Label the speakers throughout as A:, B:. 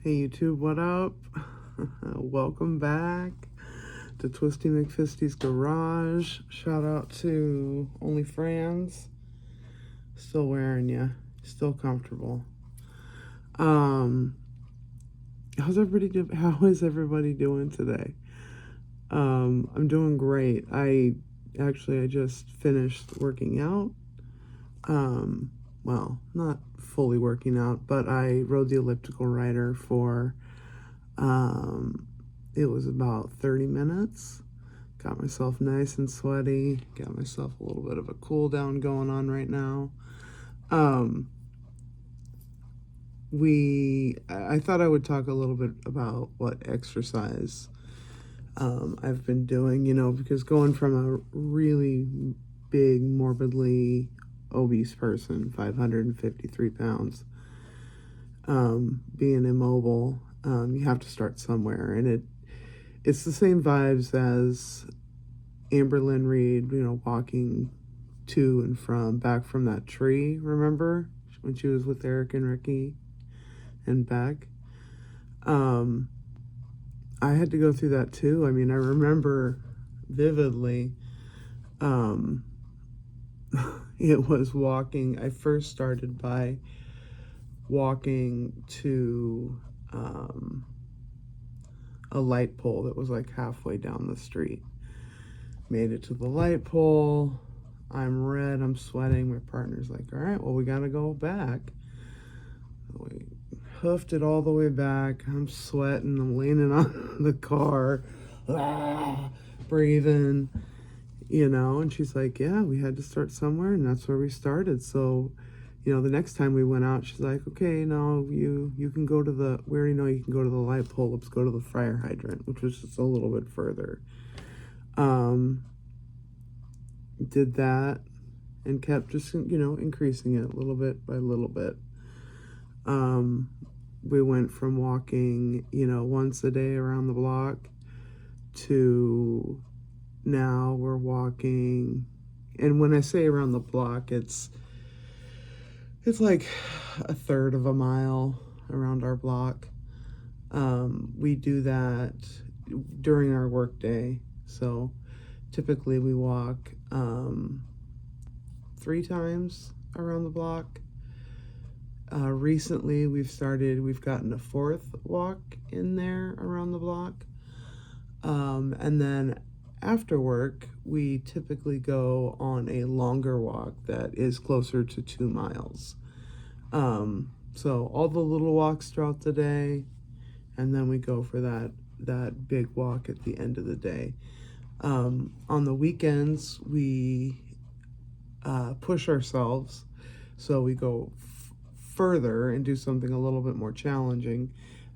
A: Hey YouTube, what up? Welcome back to Twisty McFisty's Garage. Shout out to OnlyFans. Still wearing ya. Still comfortable. How is everybody doing today? I'm doing great. I just finished working out. Well, not fully working out, but I rode the elliptical rider for, it was about 30 minutes. Got myself nice and sweaty. Got myself a little bit of a cool down going on right now. I thought I would talk a little bit about what exercise I've been doing, because going from a really big, morbidly obese person, 553 pounds, being immobile, you have to start somewhere. And it's the same vibes as Amber Lynn Reed, walking to and back from that tree, remember? When she was with Eric and Ricky and Beck. I had to go through that too. I mean, I remember vividly, it was walking. I first started by walking to a light pole that was like halfway down the street. Made it to the light pole. I'm red, I'm sweating. My partner's like, all right, well, we gotta go back. We hoofed it all the way back. I'm sweating, I'm leaning on the car, breathing, and she's like, yeah, we had to start somewhere, and that's where we started. So, the next time we went out, she's like, okay, no, you can go to we already know you can go to the light pole, let's go to the fire hydrant, which was just a little bit further. Did that and kept just, increasing it little bit by little bit. We went from walking, once a day around the block to now we're walking. And when I say around the block, it's like a third of a mile around our block. We do that during our work day. So typically we walk 3 times around the block. Recently we've gotten a 4th walk in there around the block. And then after work, we typically go on a longer walk that is closer to 2 miles. So all the little walks throughout the day, and then we go for that big walk at the end of the day. On the weekends, we push ourselves, so we go further and do something a little bit more challenging.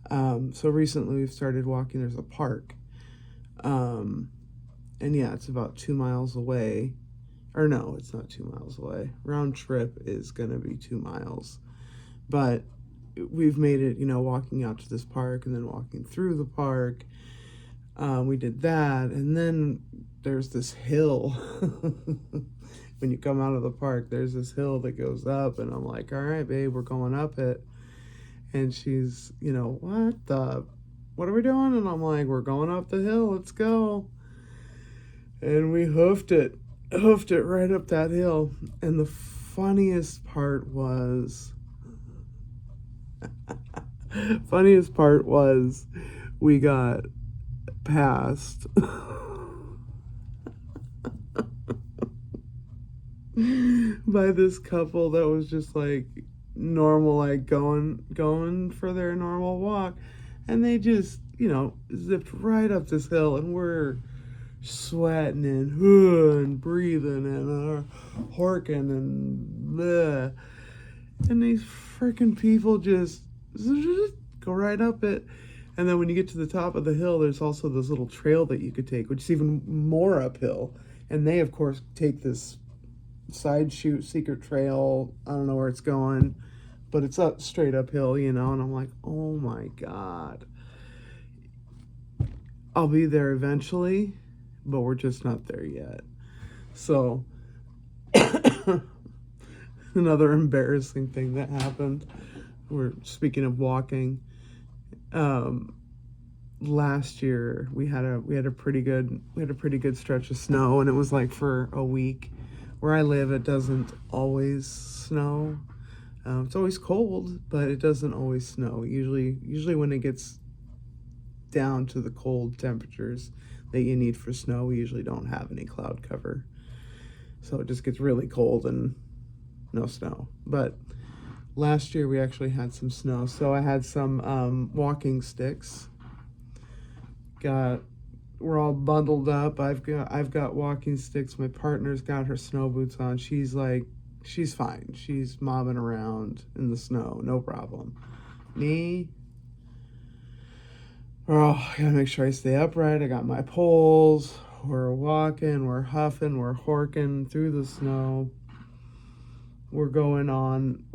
A: So recently we've started walking. There's a park, and yeah, it's about 2 miles away. Or no, it's not 2 miles away. Round trip is gonna be 2 miles, but we've made it, walking out to this park and then walking through the park. We did that, and then there's this hill. When you come out of the park, there's this hill that goes up, and I'm like, all right, babe, we're going up it. And she's, what are we doing? And I'm like, we're going up the hill, let's go. And we hoofed it right up that hill. And the funniest part was, we got passed by this couple that was just like normal, like going for their normal walk, and they just zipped right up this hill, and we're sweating and breathing and horking and bleh. And these freaking people just go right up it. And then when you get to the top of the hill, there's also this little trail that you could take, which is even more uphill. And they, of course, take this side chute secret trail. I don't know where it's going, but it's up straight uphill, and I'm like, oh my God. I'll be there eventually, but we're just not there yet. So another embarrassing thing that happened. We're speaking of walking. Um, Last year we had a pretty good stretch of snow, and it was like for a week. Where I live, it doesn't always snow. It's always cold, but it doesn't always snow. Usually when it gets down to the cold temperatures that you need for snow, we usually don't have any cloud cover. So it just gets really cold and no snow. But last year we actually had some snow, so I had some walking sticks. We're all bundled up. I've got walking sticks. My partner's got her snow boots on. She's fine. She's mobbing around in the snow, no problem. Me, oh, I gotta make sure I stay upright. I got my poles. We're walking, we're huffing, we're horking through the snow. We were going on,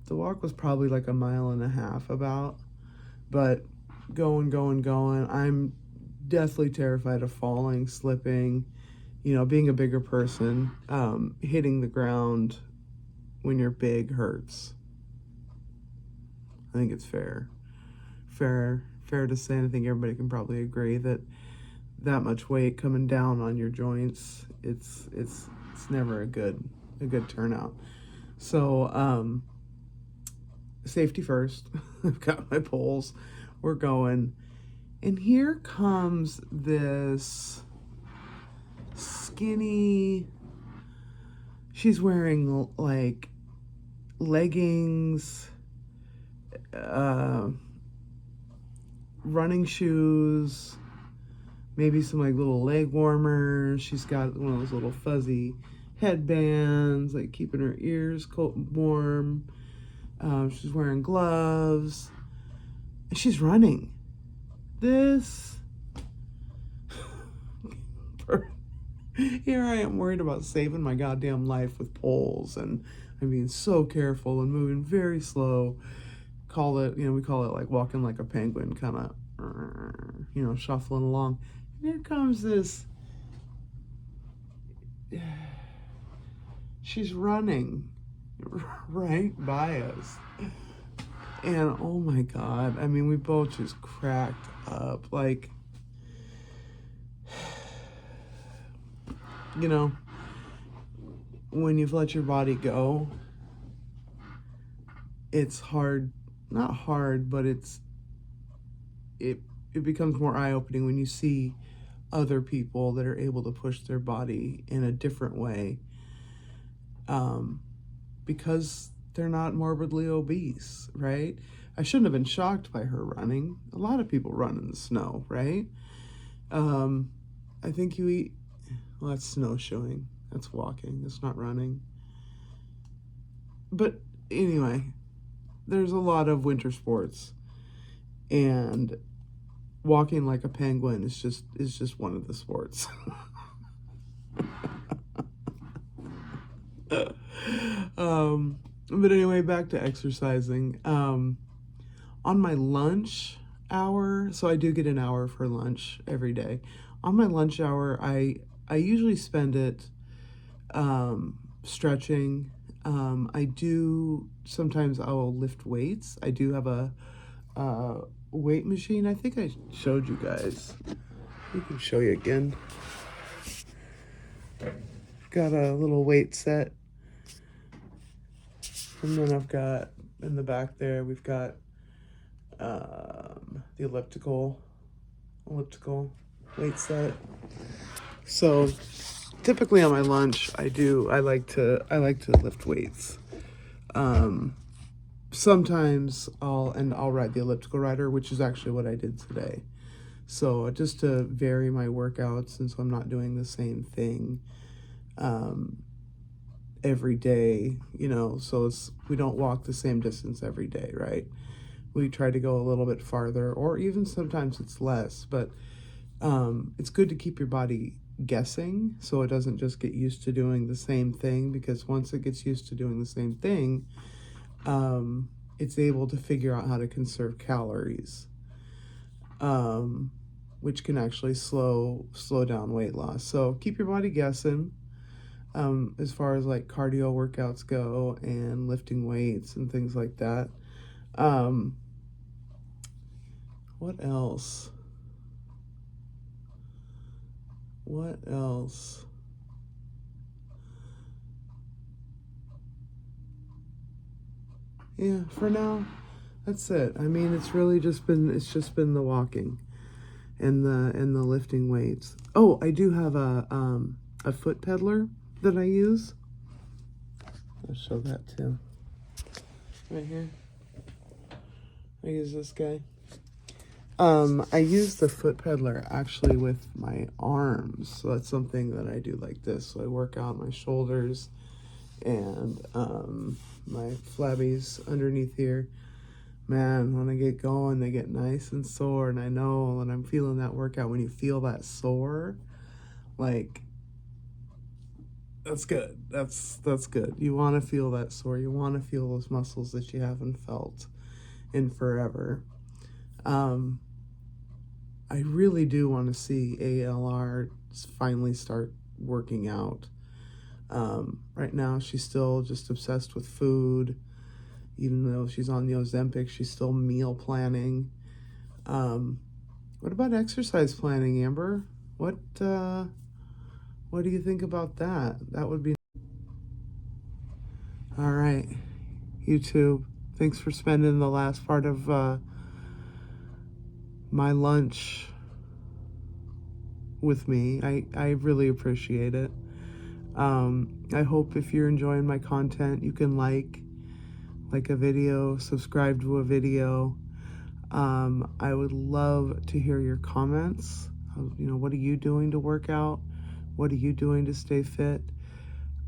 A: the walk was probably like a mile and a half about, but going. I'm deathly terrified of falling, slipping, being a bigger person. Hitting the ground when you're big hurts. I think it's fair to say, and I think everybody can probably agree that much weight coming down on your joints, it's never a good turnout. So safety first. I've got my poles. We're going, and here comes this skinny. She's wearing like leggings, running shoes, maybe some like little leg warmers. She's got one of those little fuzzy headbands, like keeping her ears warm. She's wearing gloves. And she's running. This. Here I am worried about saving my goddamn life with poles, and I'm being so careful and moving very slow. We call it like walking like a penguin, kind of, shuffling along. And here comes this. She's running right by us. And oh my God, I mean, we both just cracked up. Like, when you've let your body go, it's hard, not hard, but it becomes more eye-opening when you see other people that are able to push their body in a different way, because they're not morbidly obese, right? I shouldn't have been shocked by her running. A lot of people run in the snow, right? I think well, that's snowshoeing. That's walking. It's not running. But anyway, there's a lot of winter sports, and walking like a penguin is just one of the sports. But anyway, back to exercising. On my lunch hour, so I do get an hour for lunch every day. On my lunch hour, I usually spend it stretching. Sometimes I will lift weights. I do have a weight machine. I think I showed you guys. I can show you again. Got a little weight set. And then I've got, in the back there, we've got the elliptical weight set. So typically on my lunch, I like to lift weights. Sometimes I'll ride the elliptical rider, which is actually what I did today. So just to vary my workouts, and so I'm not doing the same thing every day, so we don't walk the same distance every day, right? We try to go a little bit farther, or even sometimes it's less, but it's good to keep your body guessing so it doesn't just get used to doing the same thing, because once it gets used to doing the same thing, it's able to figure out how to conserve calories, which can actually slow down weight loss. So keep your body guessing as far as like cardio workouts go and lifting weights and things like that. What else? What else? Yeah, for now, that's it. I mean, it's really just been the walking and the lifting weights. Oh, I do have a foot peddler that I use. I'll show that too. Right here. I use this guy. I use the foot peddler actually with my arms. So that's something that I do like this. So I work out my shoulders and my flabbies underneath here. Man, when I get going, they get nice and sore, and I know, and I'm feeling that workout. When you feel that sore, like, that's good. That's good. You want to feel that sore. You want to feel those muscles that you haven't felt in forever. I really do want to see ALR finally start working out. Right now, she's still just obsessed with food. Even though she's on the Ozempic, she's still meal planning. What about exercise planning, Amber? What do you think about that? That would be... All right, YouTube. Thanks for spending the last part of my lunch with me. I really appreciate it. I hope if you're enjoying my content, you can like a video, subscribe to a video. I would love to hear your comments. What are you doing to work out? What are you doing to stay fit?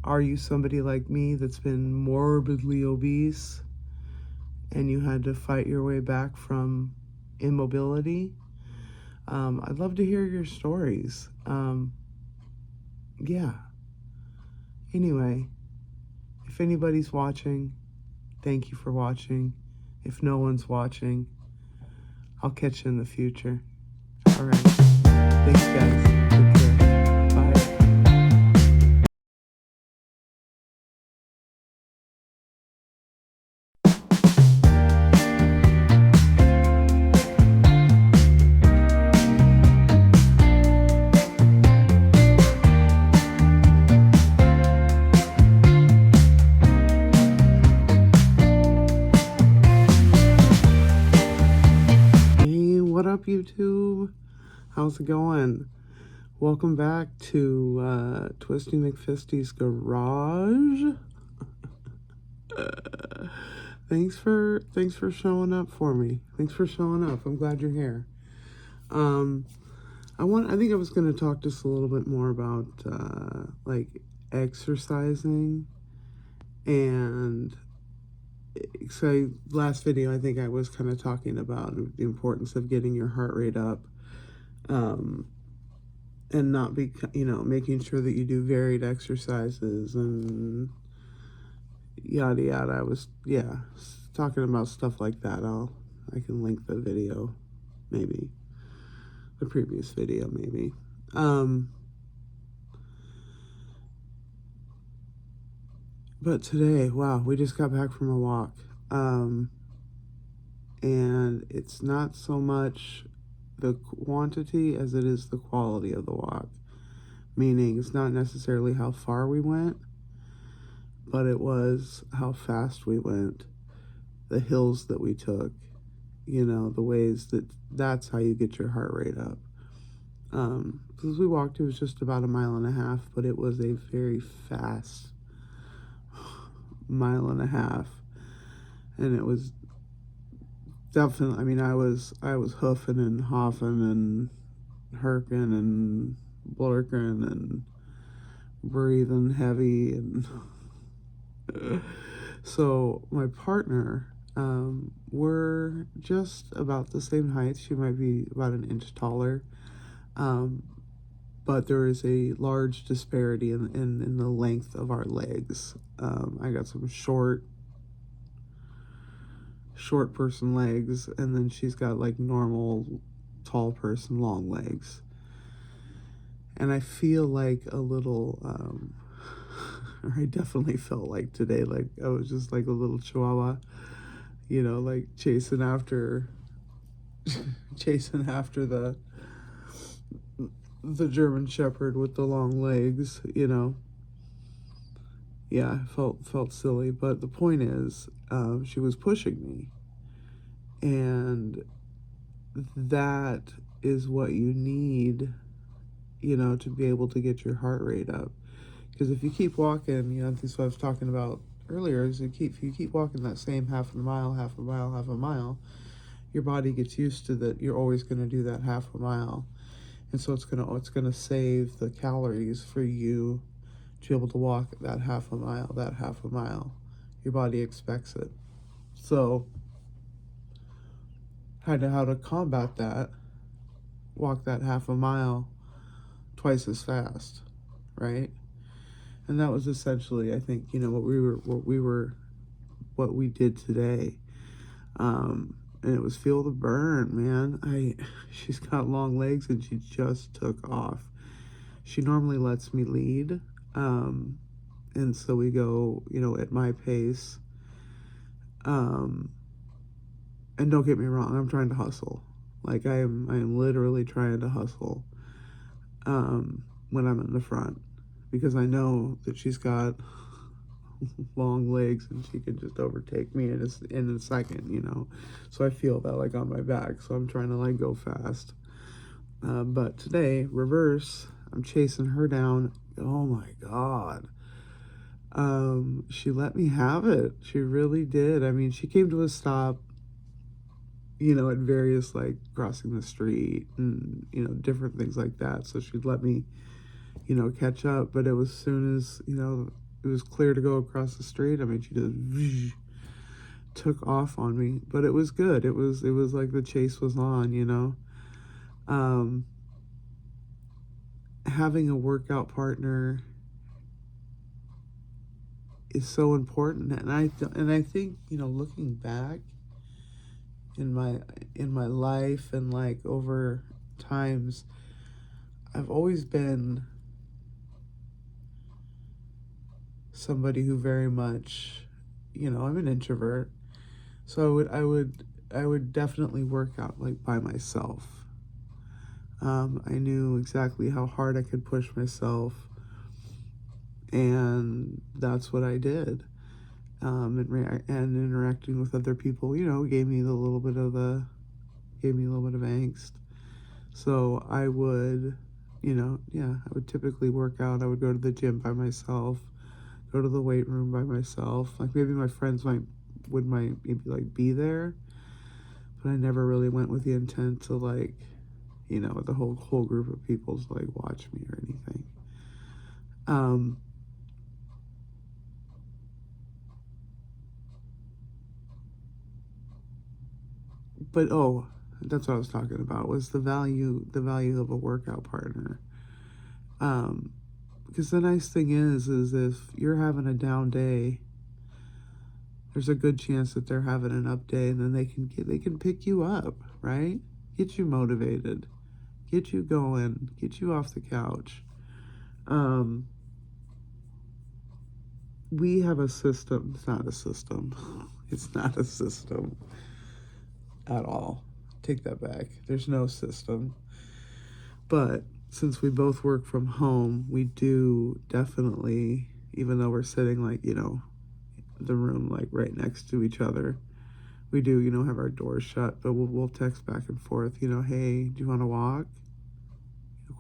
A: Are you somebody like me that's been morbidly obese and you had to fight your way back from immobility? I'd love to hear your stories. Yeah. Anyway, if anybody's watching, thank you for watching. If no one's watching, I'll catch you in the future. All right. Thanks, guys. Take care. Bye. Hey, what up, YouTube? How's it going? Welcome back to Twisty McFisty's Garage. Thanks for showing up for me. Thanks for showing up. I'm glad you're here. I think I was going to talk just a little bit more about like exercising, and so last video I think I was kind of talking about the importance of getting your heart rate up, and not be making sure that you do varied exercises and yada yada. I was talking about stuff like that. I can link the video, maybe the previous video, maybe. But today, wow, we just got back from a walk, and it's not so much the quantity as it is the quality of the walk. Meaning, it's not necessarily how far we went, but it was how fast we went, the hills that we took, the ways that's how you get your heart rate up. Because we walked, it was just about 1.5 miles, but it was a very fast 1.5 miles, and it was definitely, I mean, I was hoofing and hoffing and herking and blurking and breathing heavy, and so my partner, we're just about the same height. She might be about 1 inch taller, but there is a large disparity in the length of our legs. I got some short person legs, and then she's got like normal tall person long legs. And I feel like a little, or I definitely felt like today, like I was just like a little chihuahua, like chasing after chasing after the German Shepherd with the long legs, you know. Yeah, felt silly, but the point is, she was pushing me, and that is what you need, you know, to be able to get your heart rate up. Because if you keep walking, you know, this is what I was talking about earlier. Is if you keep walking that same half a mile, half a mile, half a mile, your body gets used to that. You're always going to do that half a mile, and so it's gonna save the calories for you to be able to walk that half a mile. That half a mile, your body expects it. So, how to combat that? Walk that half a mile twice as fast, right? And that was essentially, I think, you know, what we did today. And it was feel the burn, man. She's got long legs and she just took off. She normally lets me lead, and so we go, you know, at my pace. And don't get me wrong, I'm trying to hustle. Like I am literally trying to hustle. When I'm in the front, because I know that she's got long legs and she can just overtake me in a second, you know. So I feel that like on my back. So I'm trying to like go fast. But today, reverse. I'm chasing her down. Oh my God. She let me have it. She really did. I mean, she came to a stop, you know, at various like crossing the street and, you know, different things like that. So she'd let me, you know, catch up. But it was as soon as, you know, it was clear to go across the street, I mean, she just took off on me. But it was good. It was like the chase was on, you know. Having a workout partner is so important, and I think, you know, looking back in my life and like over times, I've always been somebody who very much, you know, I'm an introvert, so I would definitely work out like by myself. I knew exactly how hard I could push myself, and that's what I did. And interacting with other people, you know, gave me a little bit of angst. So I would, you know, yeah, I would typically work out. I would go to the gym by myself, go to the weight room by myself. Like maybe my friends might maybe like be there, but I never really went with the intent to like, you know, the whole group of people to like watch me or anything. But that's what I was talking about, was the value of a workout partner. Because the nice thing is if you're having a down day, there's a good chance that they're having an up day, and then they can pick you up, right? Get you motivated, get you going, get you off the couch. We have a system. It's not a system. It's not a system at all. Take that back. There's no system. But since we both work from home, we do definitely, even though we're sitting like, you know, the room like right next to each other, we do, you know, have our doors shut, but we'll text back and forth, you know, hey, do you want to walk?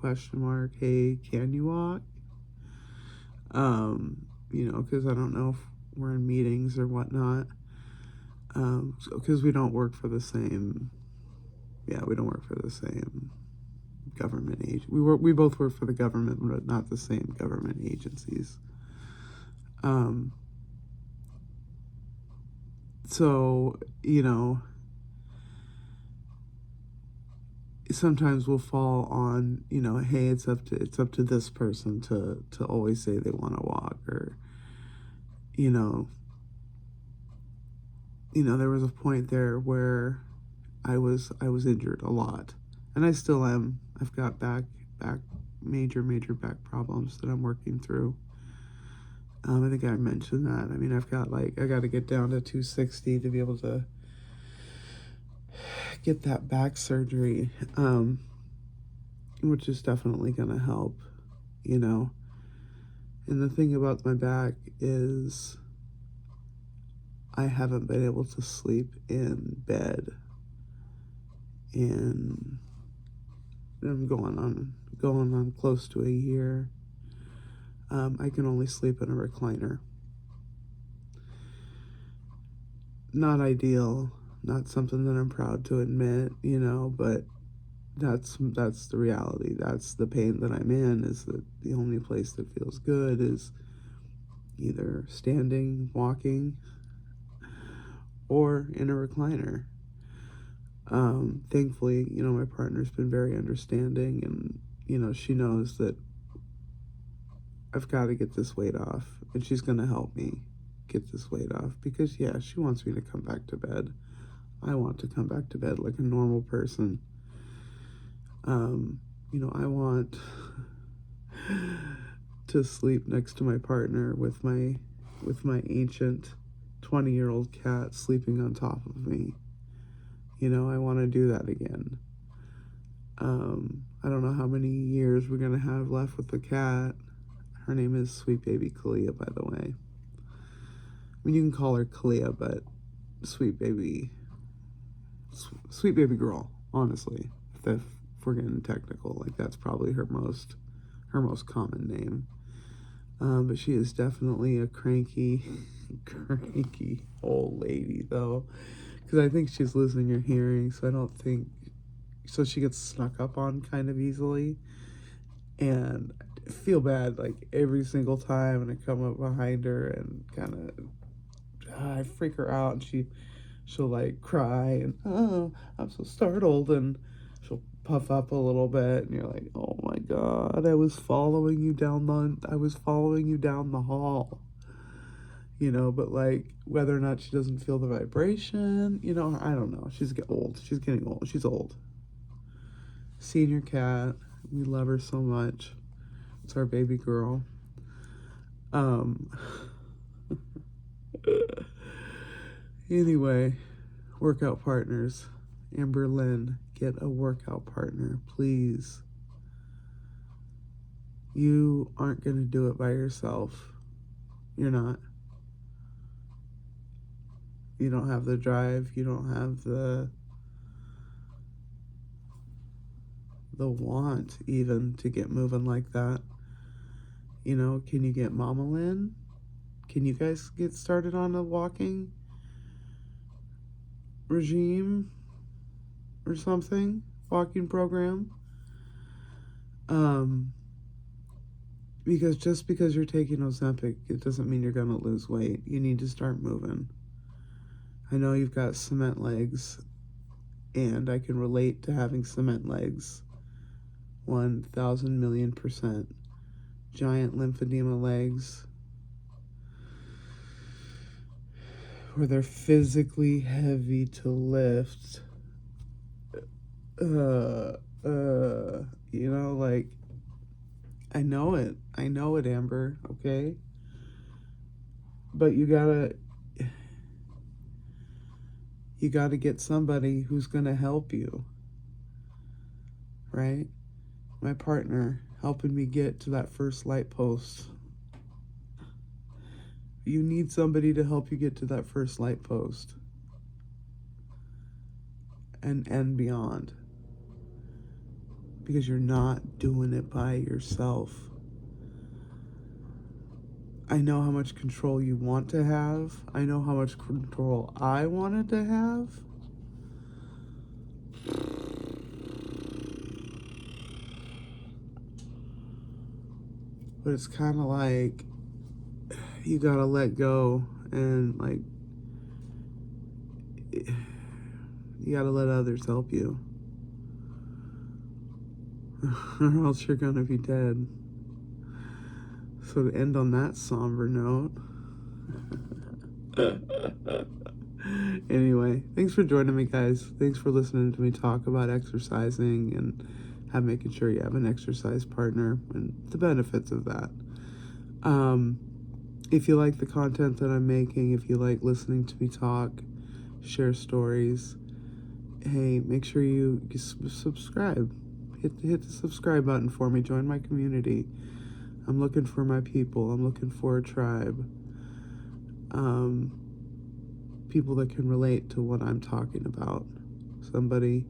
A: Question mark. Hey, can you walk? You know, because I don't know if we're in meetings or whatnot. Because we don't work for the same, we don't work for the same government agency. We both work for the government, but not the same government agencies. So, you know, sometimes we'll fall on, you know, hey, it's up to this person to always say they want to walk, or, you know, there was a point there where I was injured a lot, and I still am. I've got major back problems that I'm working through. I think I mentioned that. I got to get down to 260 to be able to get that back surgery, which is definitely going to help, you know. And the thing about my back is I haven't been able to sleep in bed, and I'm going on close to a year. I can only sleep in a recliner. Not ideal, not something that I'm proud to admit, you know, but that's the reality. That's the pain that I'm in, is that the only place that feels good is either standing, walking, or in a recliner. Thankfully, you know, my partner's been very understanding, and, you know, she knows that I've got to get this weight off, and she's going to help me get this weight off, because, yeah, she wants me to come back to bed. I want to come back to bed like a normal person. You know, I want to sleep next to my partner with my ancient 20-year-old cat sleeping on top of me. You know, I want to do that again. I don't know how many years we're going to have left with the cat. Her name is Sweet Baby Kalia, by the way. I mean, you can call her Kalia, but Sweet Baby Girl, honestly. If we're getting technical, like, that's probably her most common name. But she is definitely a cranky old lady, though, because I think she's losing her hearing, so she gets snuck up on kind of easily, and I feel bad, like, every single time when I come up behind her and kind of I freak her out, and she'll like cry and, oh, I'm so startled, and she'll puff up a little bit, and you're like, oh my god, I was following you down the hall, you know. But, like, whether or not she doesn't feel the vibration, you know, I don't know. She's getting old. She's old. Senior cat. We love her so much. It's our baby girl. Anyway, workout partners. Amber Lynn, get a workout partner, please. You aren't going to do it by yourself. You're not. You don't have the drive. You don't have the want, even, to get moving like that. You know, can you get Mama Lynn? Can you guys get started on a walking regime or something? Walking program? Because just because you're taking Ozempic, it doesn't mean you're going to lose weight. You need to start moving. I know you've got cement legs, and I can relate to having cement legs 1,000,000,000%. Giant lymphedema legs, where they're physically heavy to lift. You know, like, I know it, Amber, okay? But you gotta get somebody who's gonna help you, right? My partner helping me get to that first light post. You need somebody to help you get to that first light post and beyond, because you're not doing it by yourself. I know how much control you want to have. I know how much control I wanted to have. But it's kind of like, you gotta let go, and, like, you gotta let others help you, or else you're gonna be dead. So, to end on that somber note, anyway, thanks for joining me, guys. Thanks for listening to me talk about exercising and making sure you have an exercise partner and the benefits of that. If you like the content that I'm making, if you like listening to me talk, share stories, hey, make sure you subscribe. Hit the subscribe button for me. Join my community. I'm looking for my people. I'm looking for a tribe. People that can relate to what I'm talking about. Somebody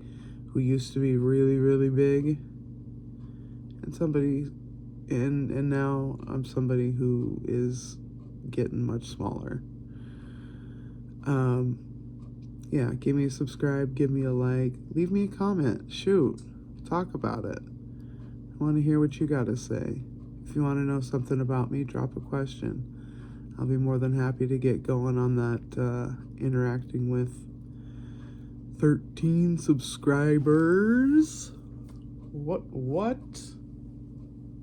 A: who used to be really, really big, and now I'm somebody who is getting much smaller. Yeah, give me a subscribe, give me a like, leave me a comment, shoot, talk about it. I want to hear what you got to say. If you want to know something about me, drop a question. I'll be more than happy to get going on that, interacting with 13 subscribers. What?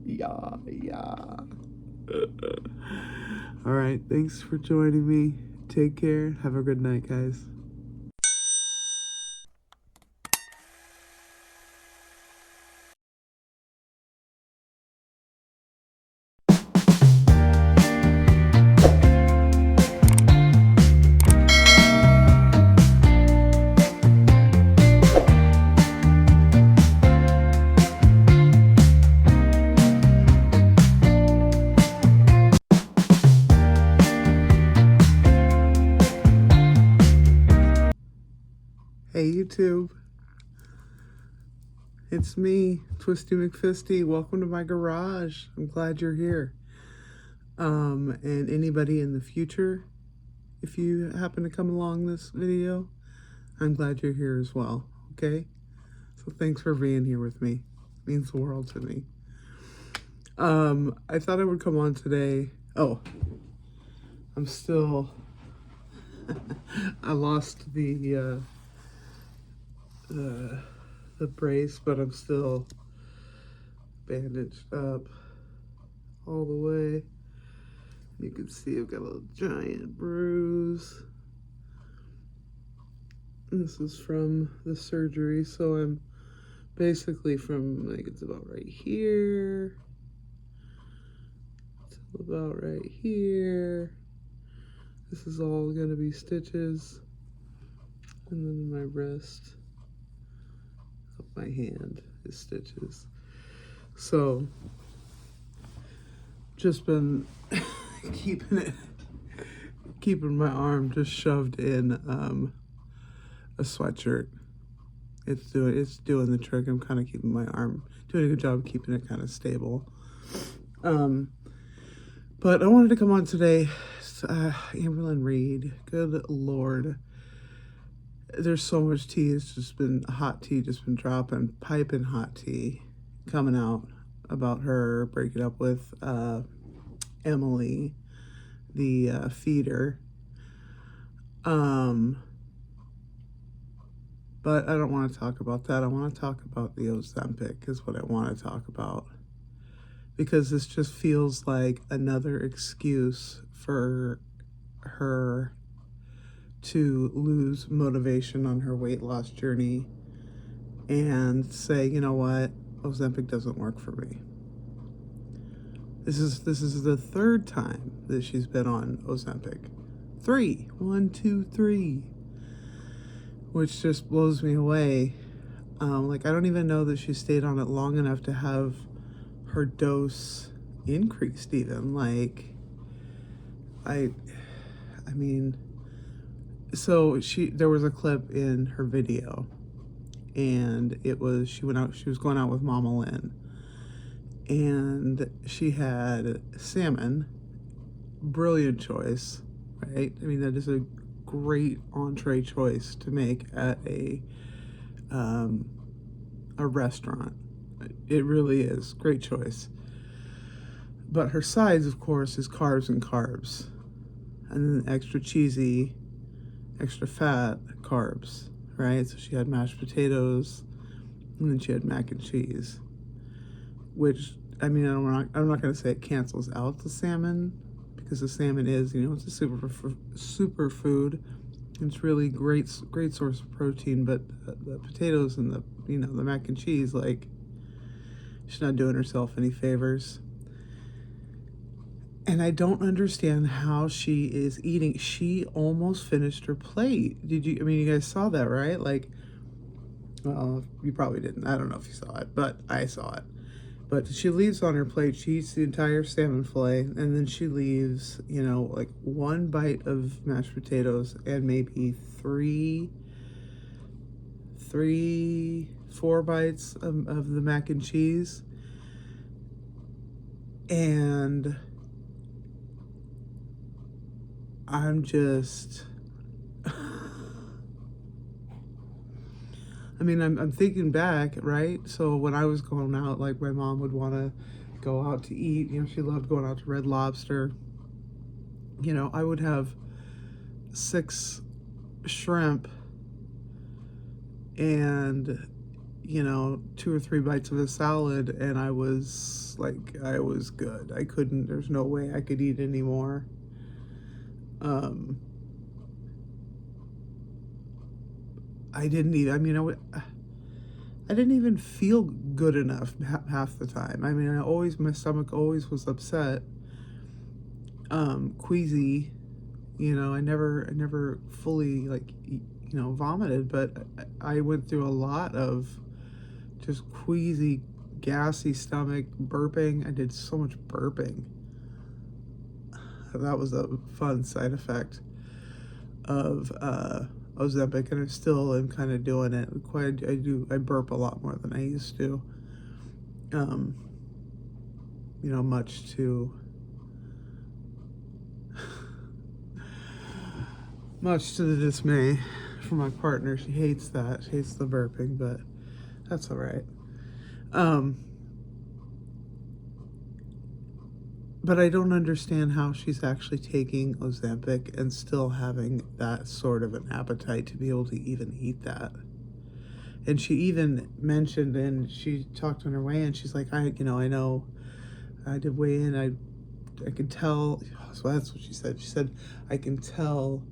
A: Yeah. All right, thanks for joining me. Take care. Have a good night, guys. Hey, YouTube. It's me, Twisty McFisty. Welcome to my garage. I'm glad you're here. And anybody in the future, if you happen to come along this video, I'm glad you're here as well, okay? So thanks for being here with me. It means the world to me. I thought I would come on today. Oh, I'm still... I lost the brace, but I'm still bandaged up all the way. You can see I've got a giant bruise. This is from the surgery, so I'm basically from, like, it's about right here to about right here. This is all gonna be stitches, and then my wrist, up my hand is stitches. So, just been keeping my arm just shoved in a sweatshirt. It's doing the trick. I'm kind of keeping my arm, doing a good job of keeping it kind of stable. But I wanted to come on today. Amberlyn Reed, good Lord. There's so much tea. It's just been hot tea, just been dropping, piping hot tea coming out about her breaking up with Emily, the feeder. But I don't want to talk about that. I want to talk about the Ozempic is what I want to talk about. Because this just feels like another excuse for her to lose motivation on her weight loss journey and say, you know what, Ozempic doesn't work for me. This is the third time that she's been on Ozempic. 3. 1, 2, 3. Which just blows me away. Like, I don't even know that she stayed on it long enough to have her dose increased even. Like, I mean, so there was a clip in her video, and it was, she was going out with Mama Lynn, and she had salmon. Brilliant choice, right? I mean, that is a great entree choice to make at a restaurant. It really is great choice. But her sides, of course, is carbs and carbs, and then extra cheesy, extra fat carbs, right? So she had mashed potatoes, and then she had mac and cheese, which, I mean, I'm not going to say it cancels out the salmon, because the salmon is, it's a super food. It's really great source of protein, but the potatoes and the mac and cheese, like, she's not doing herself any favors. And I don't understand how she is eating. She almost finished her plate. You guys saw that, right? Like, Well, you probably didn't. I don't know if you saw it, but I saw it. But she leaves on her plate, she eats the entire salmon fillet, and then she leaves, like one bite of mashed potatoes and maybe four bites of the mac and cheese. And I'm just, I'm thinking back, right? So when I was going out, like my mom would want to go out to eat. She loved going out to Red Lobster. I would have 6 shrimp and 2 or 3 bites of a salad, and I was good. There's no way I could eat anymore. I didn't eat. I didn't even feel good enough half the time. My stomach always was upset, queasy. I never fully vomited, but I went through a lot of just queasy, gassy stomach, burping. I did so much burping. That was a fun side effect of Ozempic, and I still am kind of doing it. I burp a lot more than I used to. Much to the dismay for my partner. She hates that. She hates the burping, but that's all right. But I don't understand how she's actually taking Ozempic and still having that sort of an appetite to be able to even eat that. And she even mentioned, and she talked on her way in, she's like, I know I did weigh in, I could tell, so that's what she said. She said, I can tell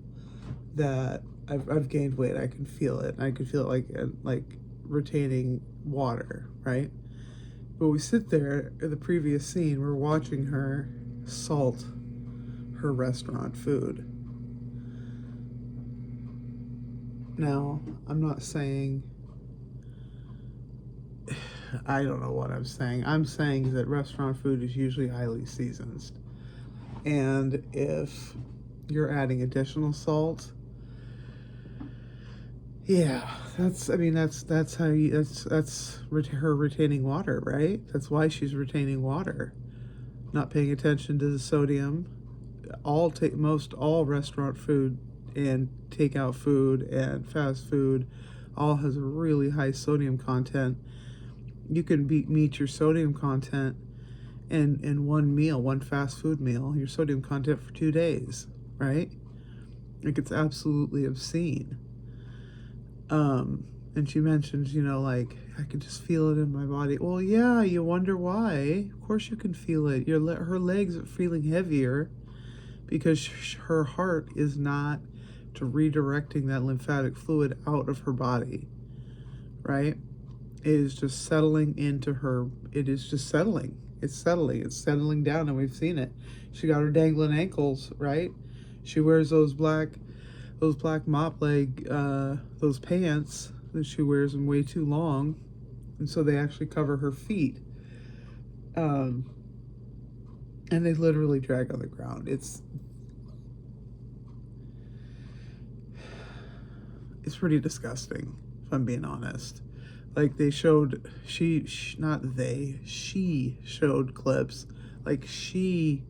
A: that I've gained weight. I can feel it. I can feel it like retaining water, right? But we sit there in the previous scene, we're watching her salt her restaurant food. Now, I'm not saying, I don't know what I'm saying. I'm saying that restaurant food is usually highly seasoned. And if you're adding additional salt, yeah, that's her retaining water, right? That's why she's retaining water. Not paying attention to the sodium. Most all restaurant food and takeout food and fast food all has a really high sodium content. You can meet your sodium content in one fast food meal, your sodium content for 2 days, right? It's absolutely obscene. And she mentions, I could just feel it in my body. Well, yeah, you wonder why. Of course you can feel it. Her legs are feeling heavier because her heart is not redirecting that lymphatic fluid out of her body, right? It is just settling into her. It is just settling. It's settling down, and we've seen it. She got her dangling ankles, right? She wears those black mop leg, those pants that she wears them way too long, and so they actually cover her feet, and they literally drag on the ground. It's pretty disgusting, if I'm being honest. Like they showed, she showed clips, like she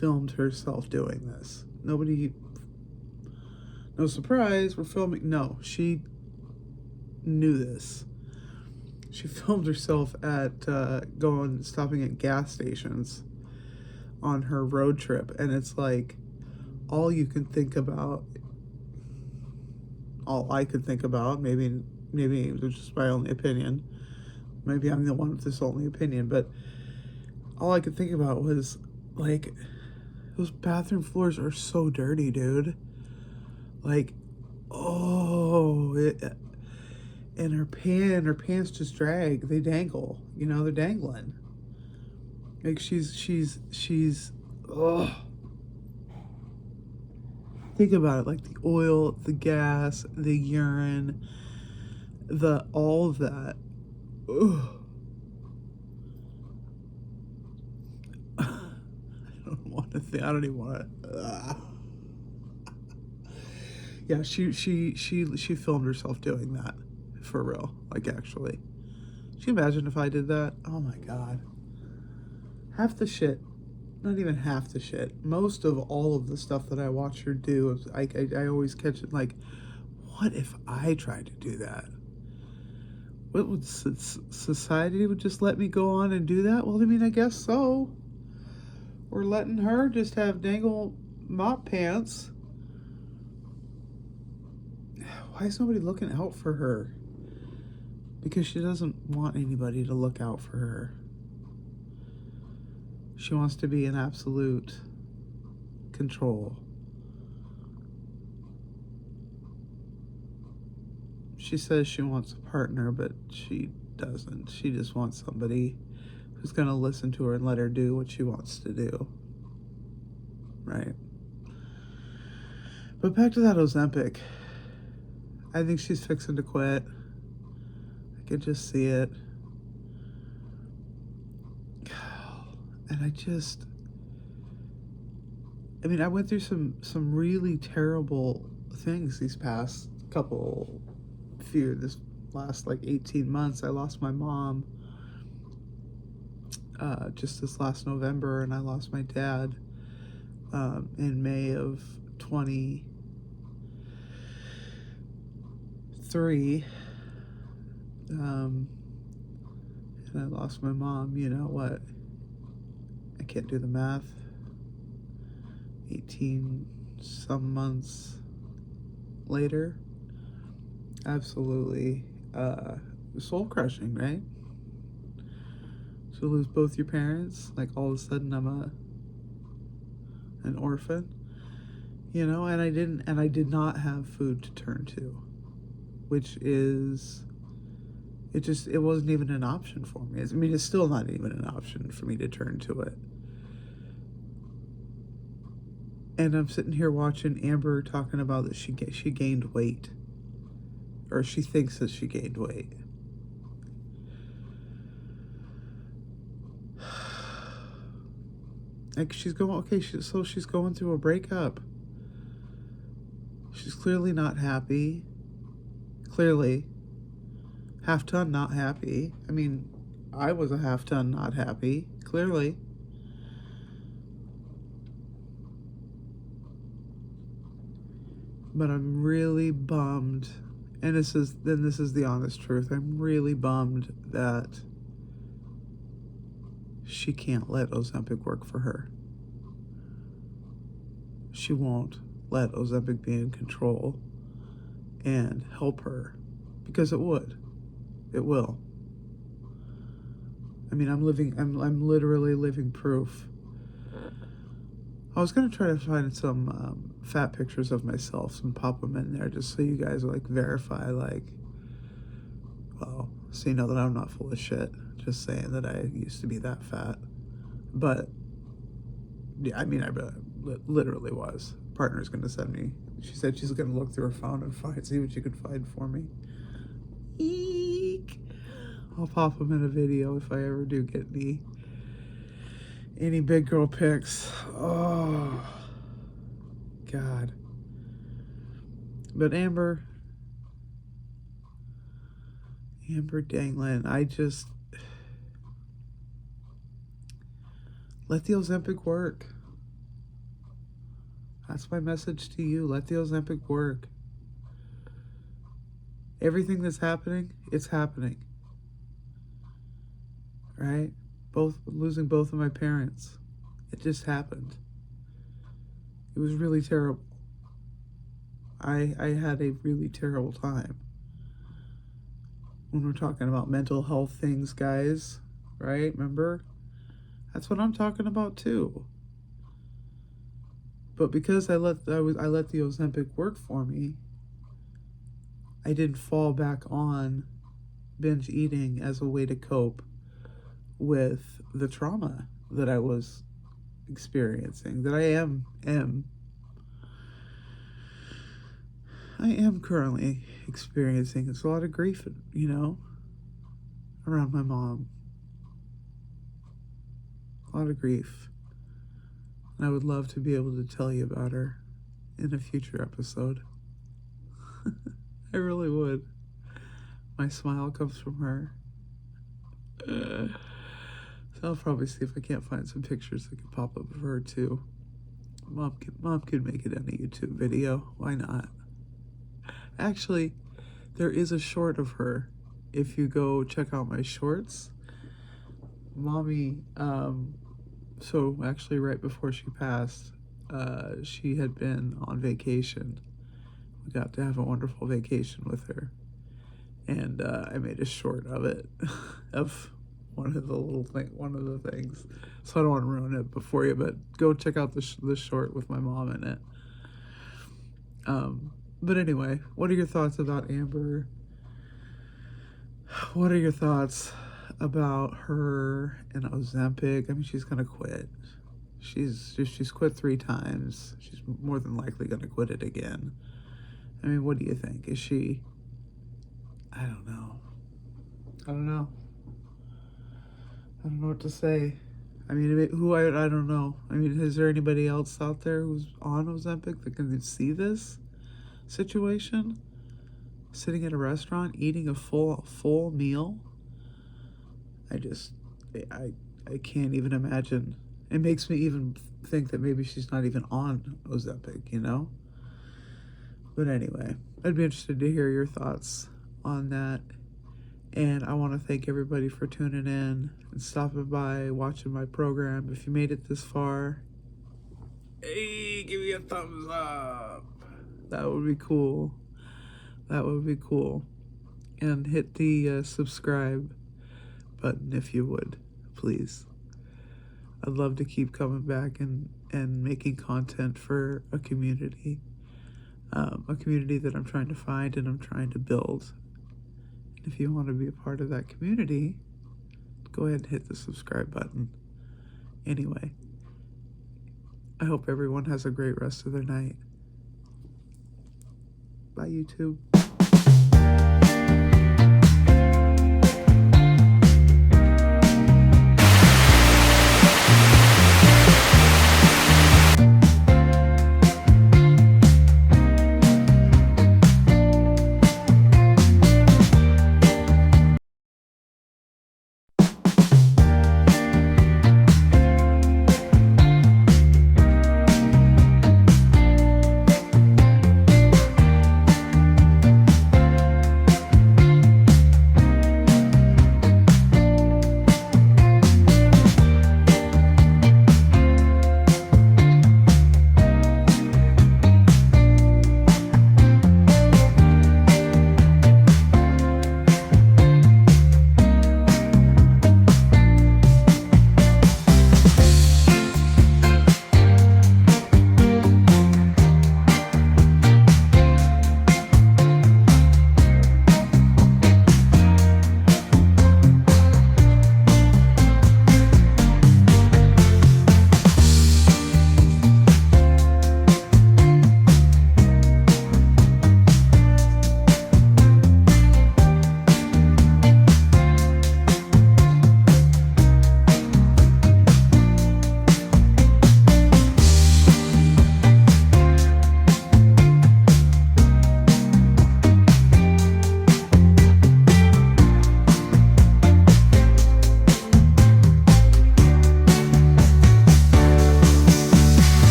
A: filmed herself doing this. No surprise, we're filming. No, she knew this. She filmed herself at stopping at gas stations on her road trip, and it's like all I could think about, maybe it was just my only opinion. Maybe I'm the one with this only opinion, but all I could think about was like, those bathroom floors are so dirty, dude. Like, and her pants just drag. They dangle. They're dangling. Like she's oh. Think about it, like the oil, the gas, the urine, all of that. Ugh. I don't want to think. I don't even want to. Yeah, she filmed herself doing that, for real. Like, actually, can you imagine if I did that? Oh my god, half the shit. Not even half the shit. Most of all of the stuff that I watch her do, I always catch it like, what if I tried to do that? What would society would just let me go on and do that? Well, I mean, I guess so. We're letting her just have dangle mop pants. Why is nobody looking out for her? Because she doesn't want anybody to look out for her. She wants to be in absolute control. She says she wants a partner, but she doesn't. She just wants somebody who's going to listen to her and let her do what she wants to do. Right? But back to that Ozempic. I think she's fixing to quit. I could just see it. And I went through some really terrible things these past this last like 18 months. I lost my mom just this last November, and I lost my dad in May of 23. And I lost my mom, you know what? I can't do the math. 18 some months later. Absolutely soul crushing, right? To lose both your parents, like all of a sudden I'm an orphan, you know, and I did not have food to turn to, which is it wasn't even an option for me. I mean, it's still not even an option for me to turn to it. And I'm sitting here watching Amber talking about that she gained weight, or she thinks that she gained weight. Like, she's going through a breakup. She's clearly not happy. Clearly, half ton not happy. I mean, I was a half ton not happy. Clearly. But I'm really bummed, and this is the honest truth. I'm really bummed that she can't let Ozempic work for her. She won't let Ozempic be in control and help her, because it would. It will. I mean, I'm literally living proof. I was gonna try to find some fat pictures of myself and pop them in there just so you guys like verify, like, well, so you know that I'm not full of shit. Just saying that I used to be that fat. But yeah, I mean, I literally was. Partner's gonna send me. She said she's gonna look through her phone and see what she could find for me. Eek! I'll pop them in a video if I ever do get any big girl pics. Oh, God. But Amber Dangland, I just let the Ozempic work. That's my message to you. Let the Ozempic work. Everything that's happening, it's happening. Right? Losing both of my parents. It just happened. It was really terrible. I had a really terrible time. When we're talking about mental health things, guys, right? Remember? That's what I'm talking about too. But because I let the Ozempic work for me, I didn't fall back on binge eating as a way to cope with the trauma that I was experiencing, that I am.
B: I am currently experiencing a lot of grief, around my mom. A lot of grief. And I would love to be able to tell you about her in a future episode. I really would. My smile comes from her. So I'll probably see if I can't find some pictures that can pop up of her too. Mom could make it in a YouTube video. Why not? Actually, there is a short of her. If you go check out my shorts, Mommy, so actually right before she passed, she had been on vacation. We got to have a wonderful vacation with her. And I made a short of it, of one of the things. So I don't want to ruin it before you, but go check out the short with my mom in it. But anyway, what are your thoughts about Amber? What are your thoughts about her and Ozempic? I mean, she's gonna quit. She's quit 3 times. She's more than likely gonna quit it again. I mean, what do you think? Is she? I don't know. I don't know what to say. I mean, I don't know. I mean, is there anybody else out there who's on Ozempic that can see this situation? Sitting at a restaurant, eating a full meal. I can't even imagine. It makes me even think that maybe she's not even on Ozempic, But anyway, I'd be interested to hear your thoughts on that. And I want to thank everybody for tuning in and stopping by, watching my program. If you made it this far, hey, give me a thumbs up. That would be cool. That would be cool. And hit the subscribe button if you would, please. I'd love to keep coming back and making content for a community that I'm trying to find and I'm trying to build. And if you want to be a part of that community, go ahead and hit the subscribe button. Anyway, I hope everyone has a great rest of their night. Bye, YouTube.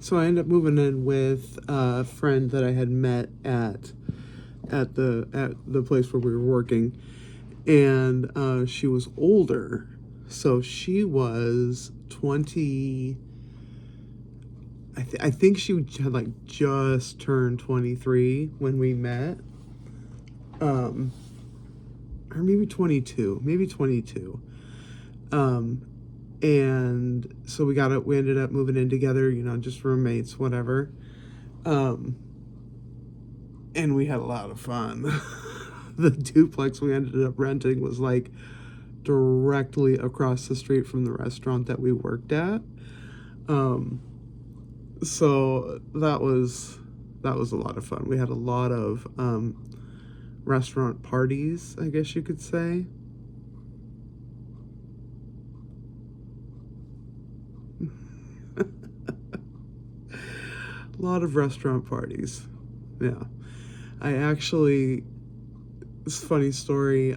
B: So I ended up moving in with a friend that I had met at the place where we were working, and she was older, so she was 20. I think she had like just turned 23 when we met, or maybe 22, and so we ended up moving in together, just roommates, whatever. And we had a lot of fun. The duplex we ended up renting was like
A: directly across the street from the restaurant that we worked at. So that was a lot of fun. We had a lot of restaurant parties, I guess you could say. A lot of restaurant parties. Yeah. I actually, it's a funny story.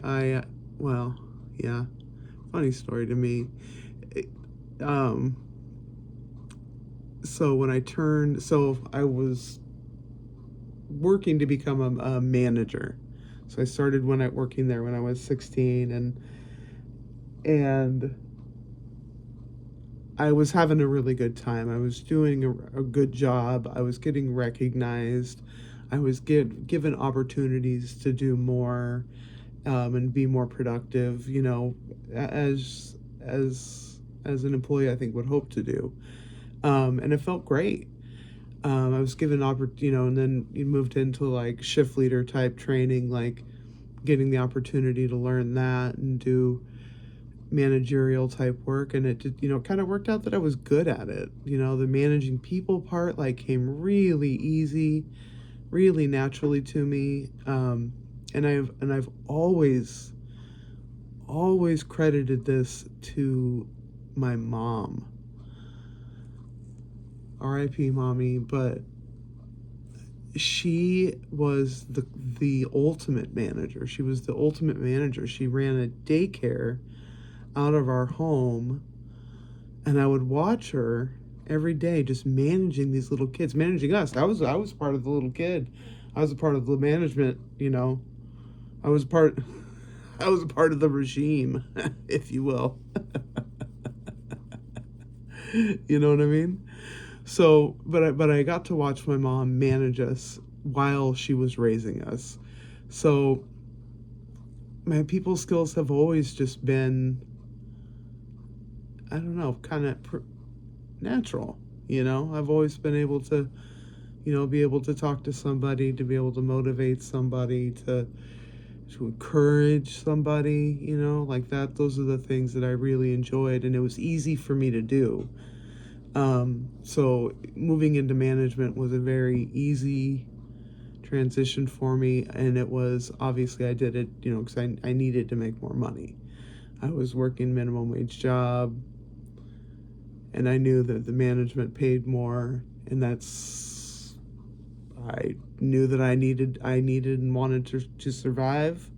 A: Funny story to me. Um, so when I was working to become a manager. So I started working there when I was 16, and I was having a really good time. I was doing a good job. I was getting recognized. I was given opportunities to do more, and be more productive. As an employee, I think would hope to do, and it felt great. I was given and then you moved into like shift leader type training, like getting the opportunity to learn that and do managerial type work, and it just, kind of worked out that I was good at it. The managing people part like came really easy, really naturally to me, and I've always credited this to my mom. R.I.P. Mommy, but she was the ultimate manager. She was the ultimate manager. She ran a daycare out of our home, and I would watch her every day just managing these little kids, managing us. I was part of the little kid. I was a part of the management, I was part I was a part of the regime, if you will. You know what I mean? So, but I got to watch my mom manage us while she was raising us. So, my people skills have always just been, I don't know, kind of natural. I've always been able to, be able to talk to somebody, to be able to motivate somebody, to encourage somebody, like that. Those are the things that I really enjoyed, and it was easy for me to do. So moving into management was a very easy transition for me, and it was, obviously I did it, because I needed to make more money. I was working minimum wage job, and I knew that the management paid more, and I knew that I needed and wanted to survive,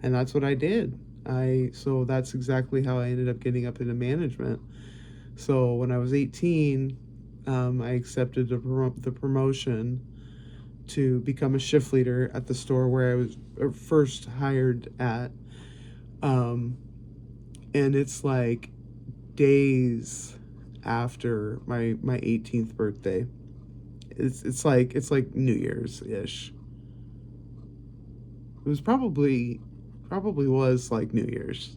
A: and that's what I did. So that's exactly how I ended up getting up into management. So when I was 18, I accepted the promotion to become a shift leader at the store where I was first hired at. And it's like days after my 18th birthday. It's like New Year's ish. It was probably was like New Year's.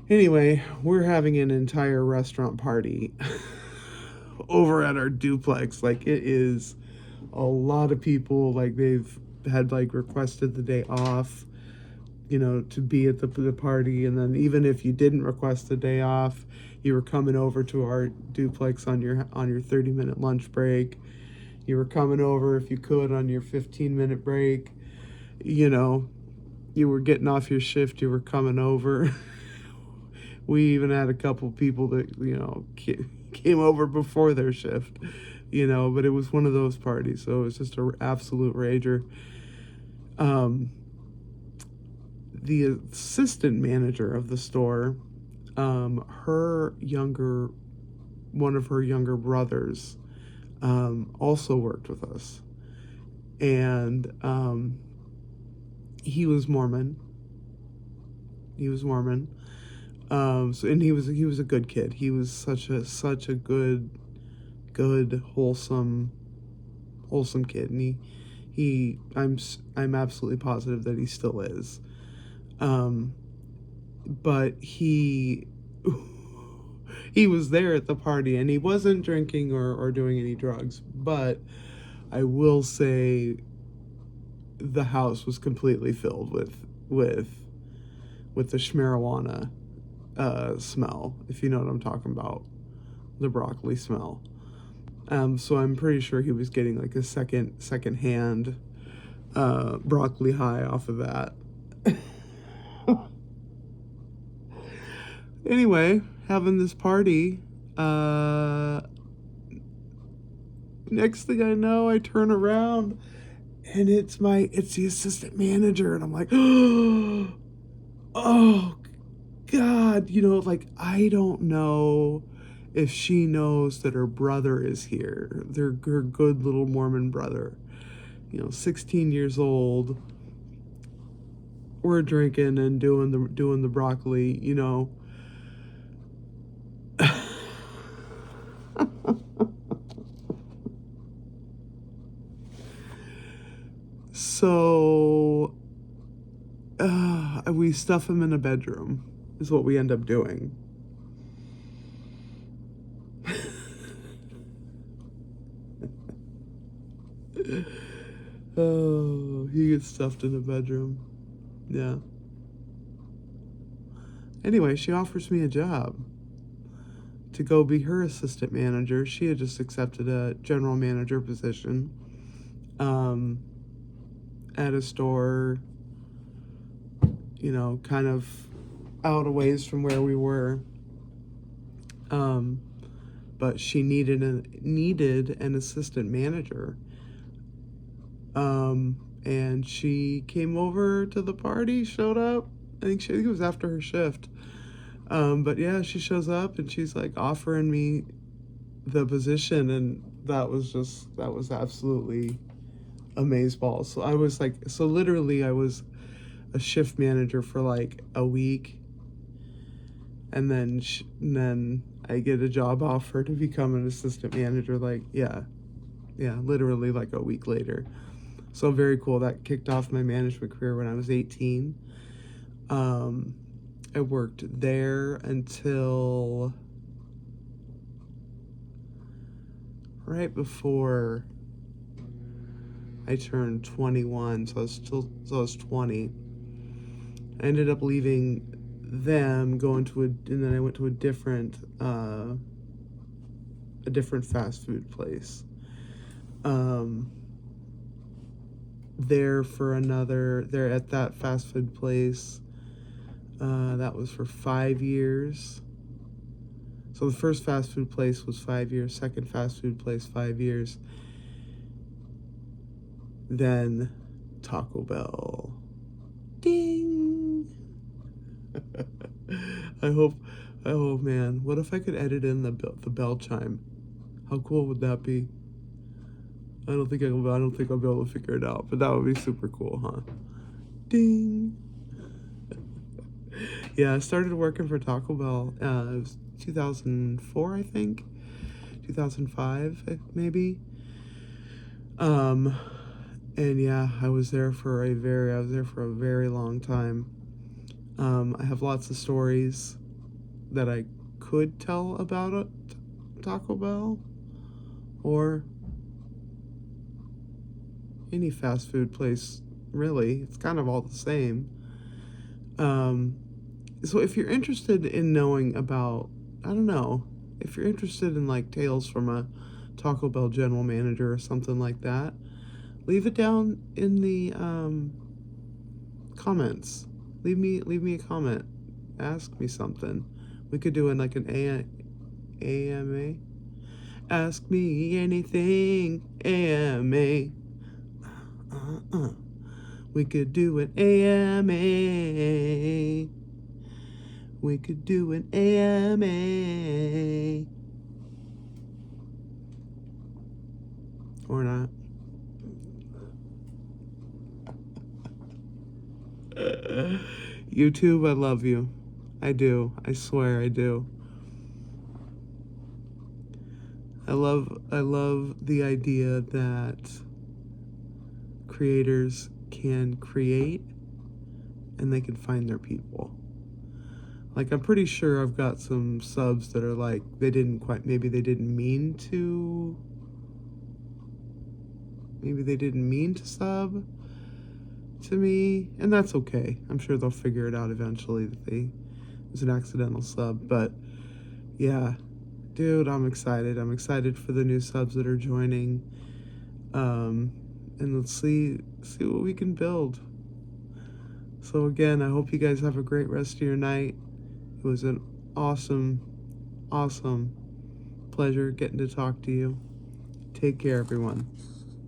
A: Anyway, we're having an entire restaurant party over at our duplex. Like, it is a lot of people. Like, they've had like requested the day off, to be at the party. And then even if you didn't request the day off, you were coming over to our duplex on your 30-minute lunch break. You were coming over if you could on your 15-minute break. You were getting off your shift, you were coming over. We even had a couple people that, came over before their shift, but it was one of those parties. So it was just an absolute rager. The assistant manager of the store, one of her younger brothers, also worked with us. And he was Mormon. And he was a good kid. He was such a good, wholesome kid, and I'm absolutely positive that he still is. But he was there at the party, and he wasn't drinking or doing any drugs. But I will say, the house was completely filled with with the schmarijuana smell, if you know what I'm talking about, the broccoli smell. So I'm pretty sure he was getting like a second hand broccoli high off of that. Anyway, having this party. Next thing I know, I turn around and it's the assistant manager, and I'm like, oh God, like, I don't know if she knows that her brother is here. Her good little Mormon brother, 16 years old. We're drinking and doing the broccoli, So we stuff him in a bedroom is what we end up doing. Oh, he gets stuffed in a bedroom. Yeah. Anyway, she offers me a job to go be her assistant manager. She had just accepted a general manager position at a store, kind of out a ways from where we were. But she needed an assistant manager. And she came over to the party, showed up. I think it was after her shift. But yeah, she shows up and she's like offering me the position, and that was absolutely amazeballs. So I was like, literally I was a shift manager for like a week, and then I get a job offer to become an assistant manager, like, literally like a week later. So very cool. That kicked off my management career when I was 18. I worked there until right before I turned 21, so I was 20. I ended up leaving them, and then I went to a different fast food place. There at that fast food place, that was for 5 years. So the first fast food place was 5 years, second fast food place 5 years, then Taco Bell. Ding! I hope, man, what if I could edit in the bell chime? How cool would that be? I don't think I'll be able to figure it out, but that would be super cool, huh? Ding! Yeah, I started working for Taco Bell. It was 2004, I think. 2005, maybe. And yeah, I was there for a very long time. I have lots of stories that I could tell about it, Taco Bell, or any fast food place, really. It's kind of all the same. So if you're interested in knowing about, I don't know, if you're interested in like tales from a Taco Bell general manager or something like that, leave it down in the comments. Leave me a comment. Ask me something. We could do like an AMA. Ask me anything. AMA. We could do an AMA. We could do an AMA. Or not. YouTube, I love you. I do. I swear I do. I love the idea that creators can create and they can find their people. Like, I'm pretty sure I've got some subs that are like, maybe they didn't mean to sub to me, and that's okay. I'm sure they'll figure it out eventually that it was an accidental sub. But yeah, dude, I'm excited. I'm excited for the new subs that are joining. And let's see what we can build. So again, I hope you guys have a great rest of your night. It was an awesome pleasure getting to talk to you. Take care, everyone.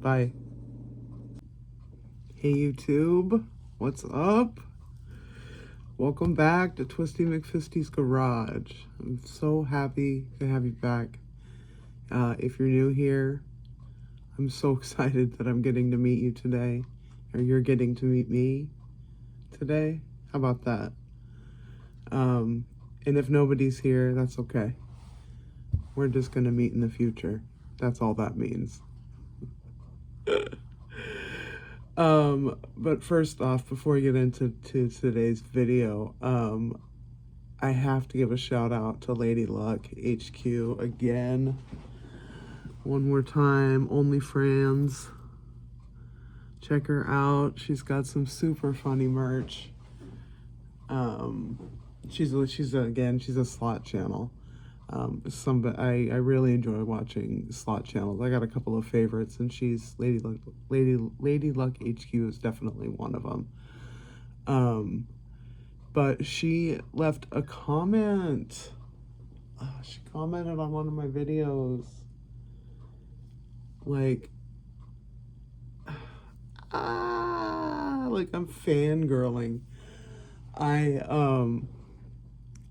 A: Bye. Hey YouTube, what's up? Welcome back to Twisty McFisty's Garage. I'm so happy to have you back. If you're new here, I'm so excited that I'm getting to meet you today, or you're getting to meet me today. How about that? And if nobody's here, that's okay. We're just gonna meet in the future. That's all that means. But first off, before we get into today's video, I have to give a shout out to Lady Luck HQ again. One more time, OnlyFans. Check her out. She's got some super funny merch. She's a slot channel. I really enjoy watching slot channels. I got a couple of favorites, and she's Lady Luck HQ is definitely one of them. But she left a comment. She commented on one of my videos. Like I'm fangirling.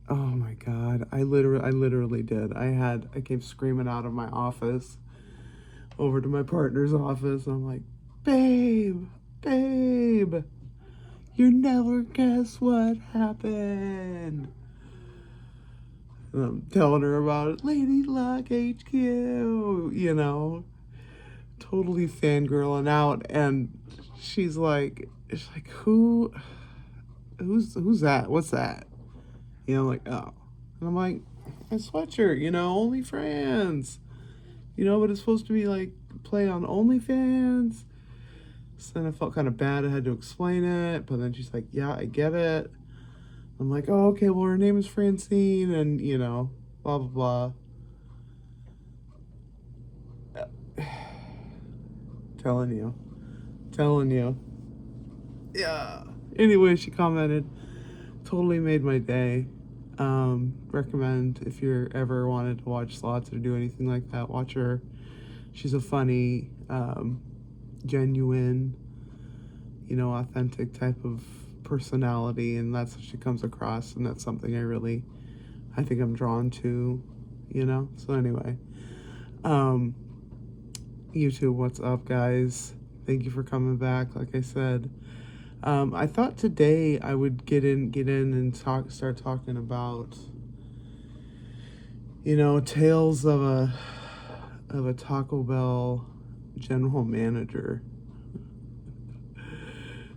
A: Oh my God, I literally did. I came screaming out of my office over to my partner's office. And I'm like, babe, you never guess what happened. And I'm telling her about it, Lady Luck HQ, you know, totally fangirling out. And she's like, who's that? What's that? You know, like, oh. And I'm like, a sweatshirt, you know, OnlyFans. You know, but it's supposed to be like play on OnlyFans. So then I felt kind of bad. I had to explain it. But then she's like, yeah, I get it. I'm like, oh, okay, well, her name is Francine. And, you know, blah, blah, blah. Telling you. Yeah. Anyway, she commented. Totally made my day. Recommend if you're ever wanted to watch slots or do anything like that, watch her. She's a funny, genuine, you know, authentic type of personality, and that's what she comes across, and that's something I think I'm drawn to, you know. So anyway, YouTube, what's up, guys? Thank you for coming back. Like I said, I thought today I would get in and start talking about, you know, tales of a Taco Bell general manager.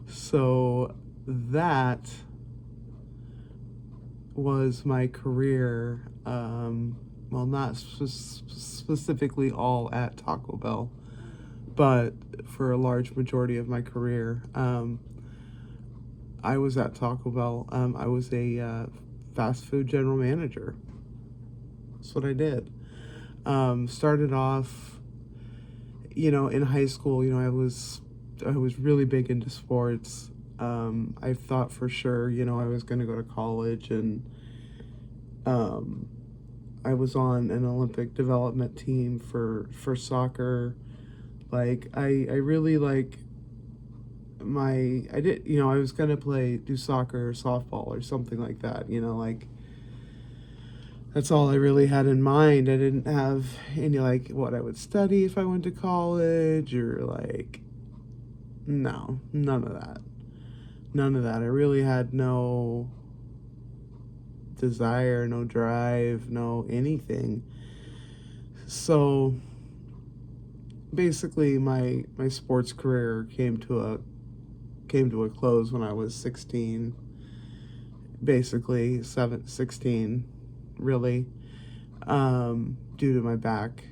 A: So that was my career. Well, not specifically all at Taco Bell, but for a large majority of my career, I was at Taco Bell. I was a fast food general manager. That's what I did. Started off, you know, in high school. You know, I was really big into sports. I thought for sure, you know, I was going to go to college, and I was on an Olympic development team for soccer. Like, I really like I did, you know, I was going to do soccer or softball or something like that, you know, like, that's all I really had in mind. I didn't have any, like, what I would study if I went to college, or, like, no, none of that. I really had no desire, no drive, no anything. So basically my sports career came to a close when I was 16. Basically 16, really, due to my back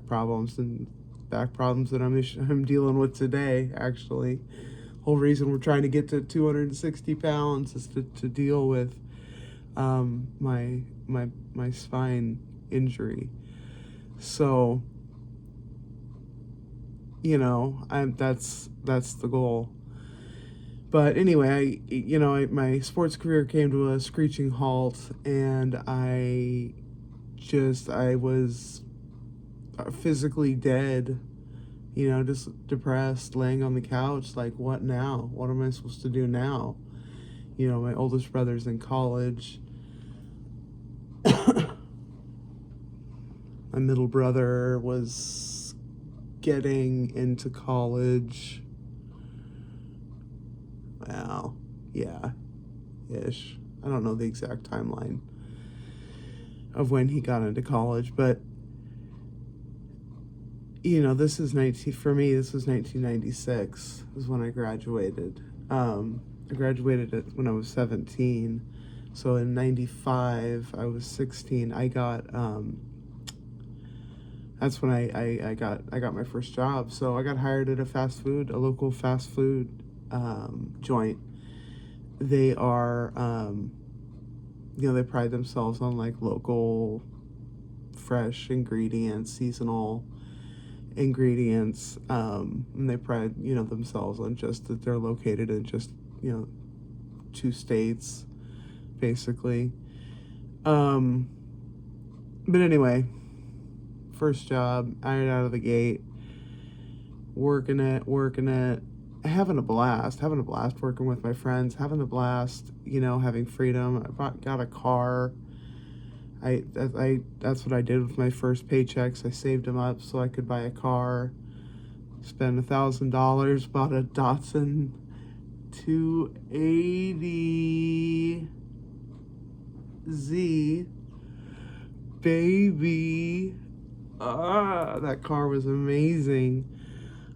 A: problems that I'm dealing with today, actually. whole reason we're trying to get to 260 pounds is to deal with my spine injury. So, you know, that's the goal. But anyway, my sports career came to a screeching halt, and I was physically dead, just depressed, laying on the couch, like, what now? What am I supposed to do now? My oldest brother's in college. My middle brother was getting into college. Well, yeah, ish. I don't know the exact timeline of when he got into college, but this was 1996 is when I graduated. I graduated when I was 17. So in 95, I was 16. I got, that's when I got my first job. So I got hired at a local fast food joint. They are, they pride themselves on like local, fresh ingredients, seasonal ingredients, and they pride themselves on just that they're located in just 2 states, basically. But anyway, first job, iron out of the gate, working it, having a blast working with my friends, having a blast, having freedom. I got a car. That's what I did with my first paychecks. I saved them up so I could buy a car. Spent $1,000, bought a Datsun 280Z. Baby. That car was amazing.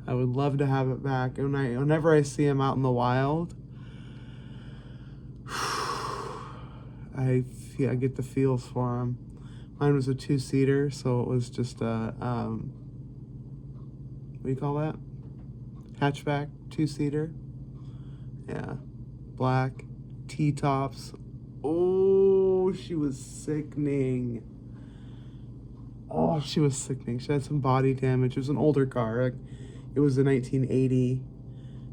A: I would love to have it back. And whenever I see him out in the wild, I get the feels for him. Mine was a 2-seater, so it was just a, what do you call that? Hatchback 2-seater. Yeah. Black. T-tops. Oh, she was sickening. She had some body damage. It was an older car. It was a 1980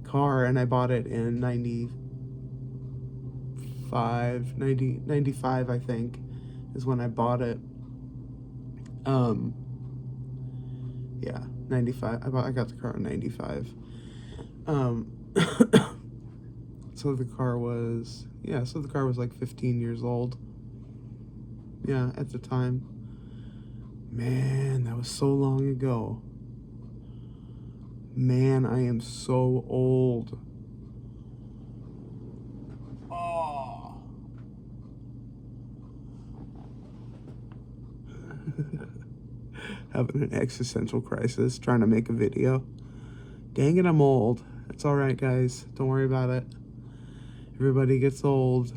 A: car, and I bought it in 95, I think, is when I bought it. Yeah, 95. I got the car in 95. So the car was like 15 years old. Yeah, at the time. Man, that was so long ago. Man, I am so old. Having an existential crisis, trying to make a video. Dang it, I'm old. It's alright, guys. Don't worry about it. Everybody gets old.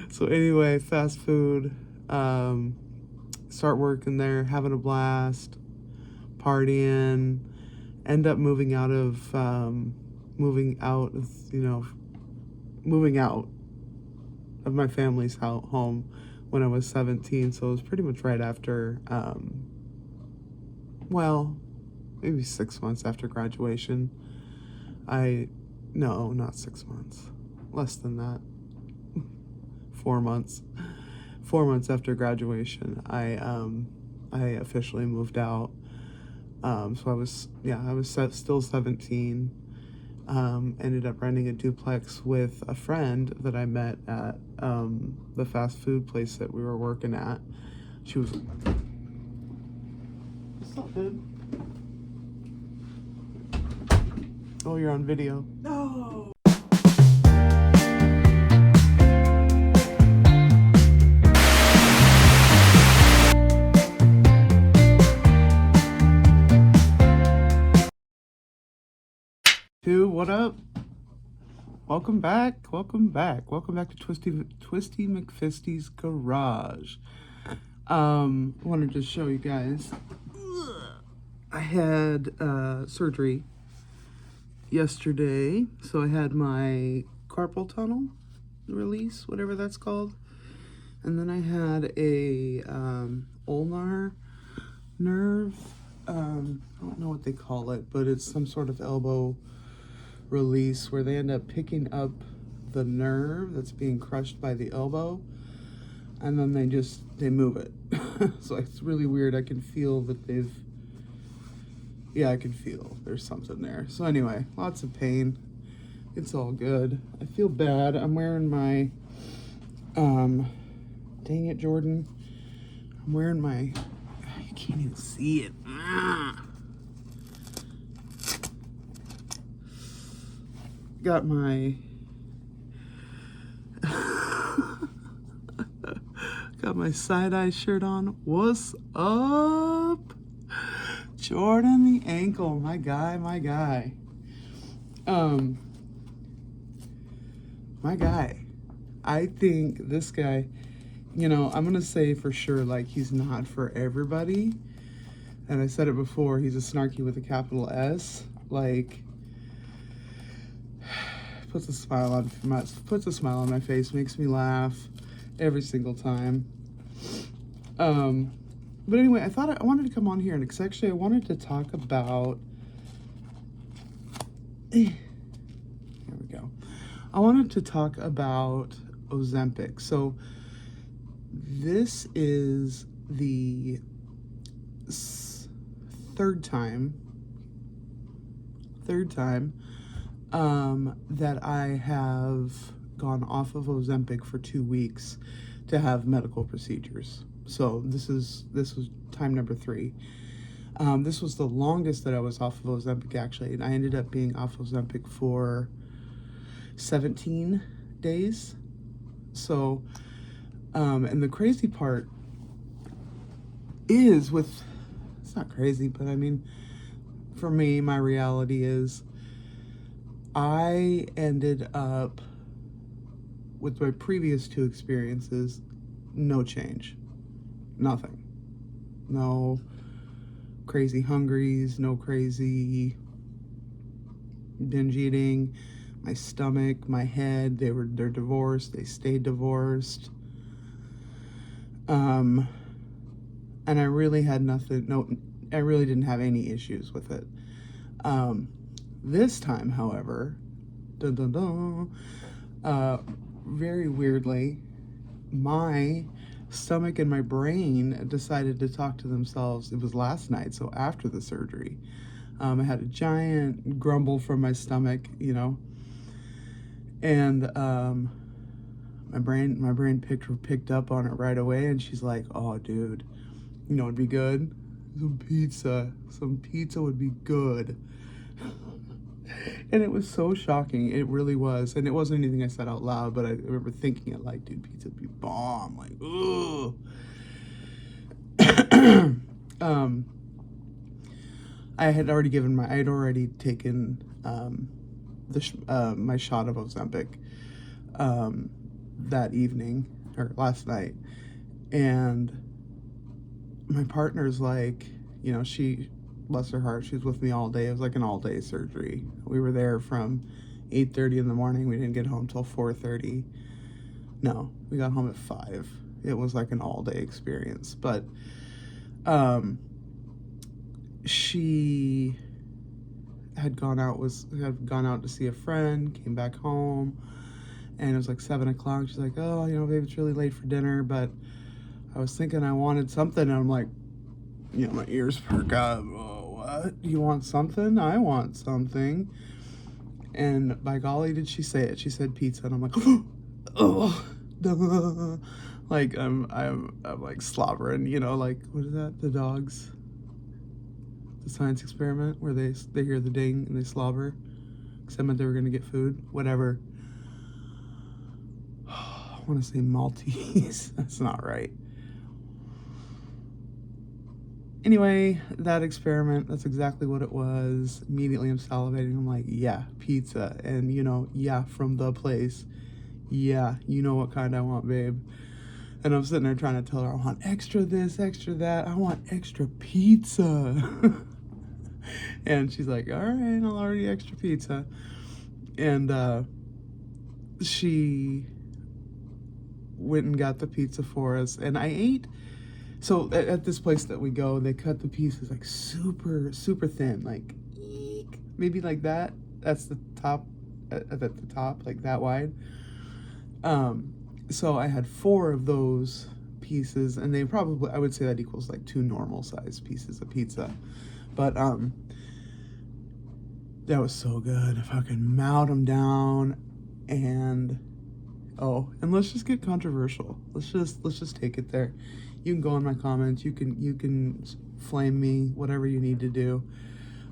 A: So anyway, fast food. Start working there, having a blast, partying. End up moving out of my family's home when I was 17. So it was pretty much right after, maybe 6 months after graduation. No, not 6 months. Less than that. 4 months. 4 months after graduation, I officially moved out. So I was still 17. Ended up renting a duplex with a friend that I met at the fast food place that we were working at. She was... What's up, dude? Oh, you're on video. No! Dude, what up? Welcome back to Twisty McFisty's Garage. Wanted to show you guys I had surgery yesterday, so I had my carpal tunnel release, whatever that's called, and then I had a ulnar nerve. I don't know what they call it, but it's some sort of elbow release where they end up picking up the nerve that's being crushed by the elbow, and then they move it. So it's really weird. I can feel that I can feel there's something there. So anyway, lots of pain. It's all good. I feel bad. I'm wearing my dang it, Jordan. I'm wearing my, you can't even see it. Got my got my side-eye shirt on. What's up? Jordan the ankle, my guy. My guy. I think this guy, I'm gonna say for sure, like, he's not for everybody. And I said it before, he's a snarky with a capital S. Like, puts a smile on my face, makes me laugh every single time. But anyway, I wanted to come on here, and because actually I wanted to talk about, here we go. I wanted to talk about Ozempic. So this is the third time that I have gone off of Ozempic for 2 weeks to have medical procedures. So this was time number 3. This was the longest that I was off of Ozempic, actually, and I ended up being off Ozempic for 17 days. So, and the crazy part is it's not crazy, but I mean, for me, my reality is I ended up with my previous 2 experiences, no change. Nothing. No crazy hungries, no crazy binge eating. My stomach, my head, they're divorced. They stayed divorced. And I really had nothing. I really didn't have any issues with it. This time, however, very weirdly, my stomach and my brain decided to talk to themselves. It was last night, so after the surgery. I had a giant grumble from my stomach, and my brain picked up on it right away, and she's like, "Oh, dude, it'd be good. Some pizza would be good." And it was so shocking. It really was. And it wasn't anything I said out loud, but I remember thinking it, like, dude, pizza would be bomb. Like, ugh. I had already taken my shot of Ozempic that evening, or last night. And my partner's like, she, bless her heart, she was with me all day. It was like an all-day surgery. We were there from 8:30 in the morning. We didn't get home till 4:30. No, we got home at 5. It was like an all-day experience. But she had gone out to see a friend, came back home, and it was like 7 o'clock. She's like, "Oh, babe, it's really late for dinner, but I was thinking I wanted something." And I'm like, my ears perk up. "Oh, what? You want something? I want something." And by golly, did she say it? She said pizza, and I'm like, "Oh, duh." Like I'm like slobbering, like, what is that? The dogs. The science experiment where they hear the ding and they slobber. Because I meant they were gonna get food. Whatever. I want to say Maltese. That's not right. Anyway, that experiment, that's exactly what it was. Immediately I'm salivating. I'm like, yeah, pizza. And, yeah, from the place. Yeah, you know what kind I want, babe. And I'm sitting there trying to tell her, I want extra this, extra that. I want extra pizza. And she's like, all right, I'll order you extra pizza. And she went and got the pizza for us. And I ate. So at this place that we go, they cut the pieces like super, super thin, like eek, maybe like that. That's the top, at the top, like that wide. So I had 4 of those pieces, and they probably, I would say that equals like 2 normal sized pieces of pizza. But that was so good. I fucking mowed them down, and and let's just get controversial. Let's just take it there. You can go in my comments. You can flame me, whatever you need to do.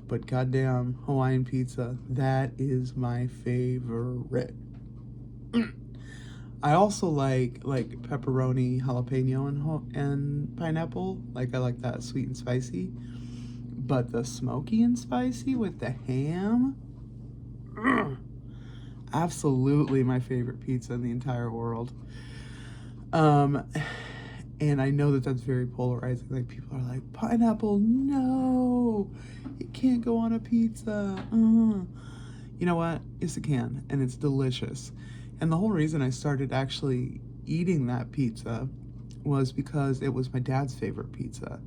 A: But goddamn, Hawaiian pizza, that is my favorite. I also like pepperoni, jalapeno, and pineapple. Like I like that sweet and spicy. But the smoky and spicy with the ham, absolutely my favorite pizza in the entire world. And I know that that's very polarizing. Like people are like, pineapple, no, it can't go on a pizza. You know what? Yes, it can, and it's delicious. And the whole reason I started actually eating that pizza was because it was my dad's favorite pizza.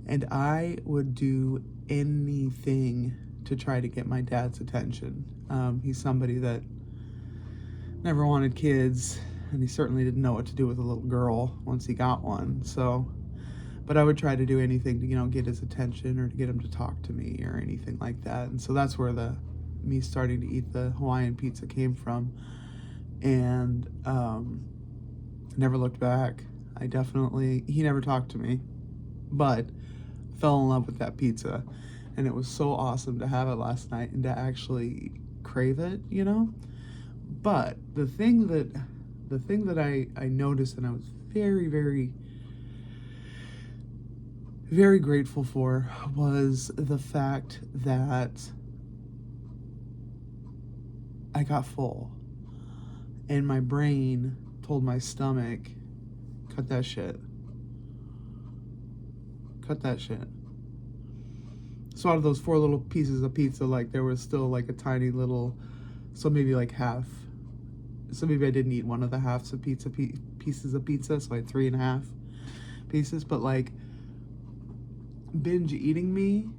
A: And I would do anything to try to get my dad's attention. He's somebody that never wanted kids, and he certainly didn't know what to do with a little girl once he got one. So, but I would try to do anything to, get his attention or to get him to talk to me or anything like that. And so that's where me starting to eat the Hawaiian pizza came from. And never looked back. He never talked to me, but fell in love with that pizza. And it was so awesome to have it last night and to actually crave it, But the thing that I noticed and I was very, very, very grateful for was the fact that I got full. And my brain told my stomach, cut that shit. Cut that shit. So out of those 4 little pieces of pizza, like there was still like a tiny little, so maybe like half. So maybe I didn't eat one of the halves of pieces of pizza, so I had 3.5 pieces. But like binge eating me,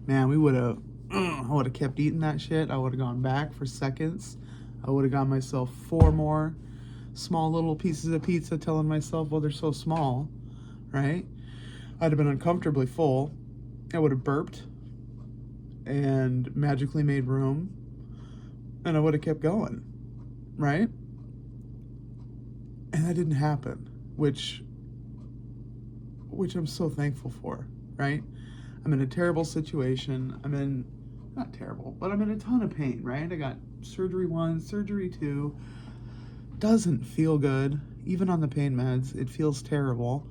A: man, I would have kept eating that shit. I would have gone back for seconds. I would have got myself 4 more small little pieces of pizza, telling myself, well, they're so small, right? I'd have been uncomfortably full. I would have burped and magically made room, and I would have kept going, right? And that didn't happen, which I'm so thankful for, right? I'm in a terrible situation. Not terrible, but I'm in a ton of pain, right? I got surgery 1, surgery 2. Doesn't feel good. Even on the pain meds, it feels terrible.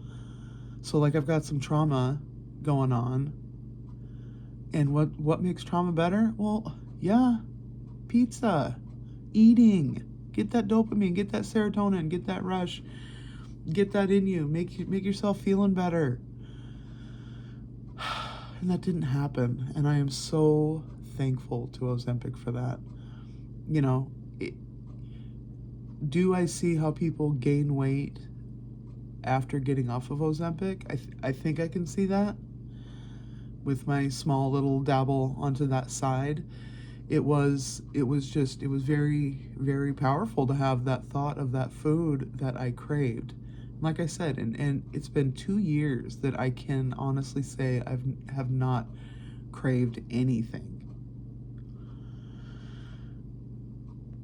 A: So like I've got some trauma going on. And what makes trauma better? Well, yeah, pizza, eating. Get that dopamine, get that serotonin, get that rush. Get that in you. Make yourself feeling better. And that didn't happen. And I am so thankful to Ozempic for that. Do I see how people gain weight after getting off of Ozempic? I think I can see that with my small little dabble onto that side. It was very, very powerful to have that thought of that food that I craved. Like I said, and it's been 2 years that I can honestly say I have not craved anything.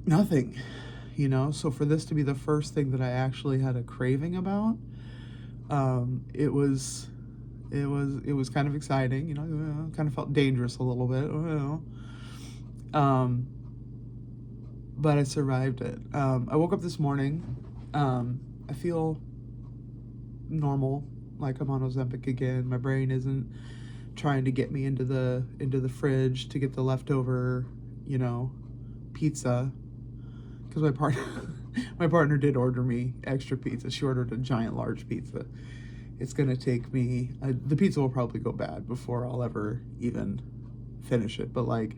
A: Nothing, So for this to be the first thing that I actually had a craving about, it was kind of exciting, kind of felt dangerous a little bit, but I survived it. I woke up this morning. I feel normal, like I'm on Ozempic again. My brain isn't trying to get me into the fridge to get the leftover, pizza, because my partner did order me extra pizza. She ordered a giant large pizza,
B: it's gonna take me. The pizza will probably go bad before I'll ever even finish it. But like,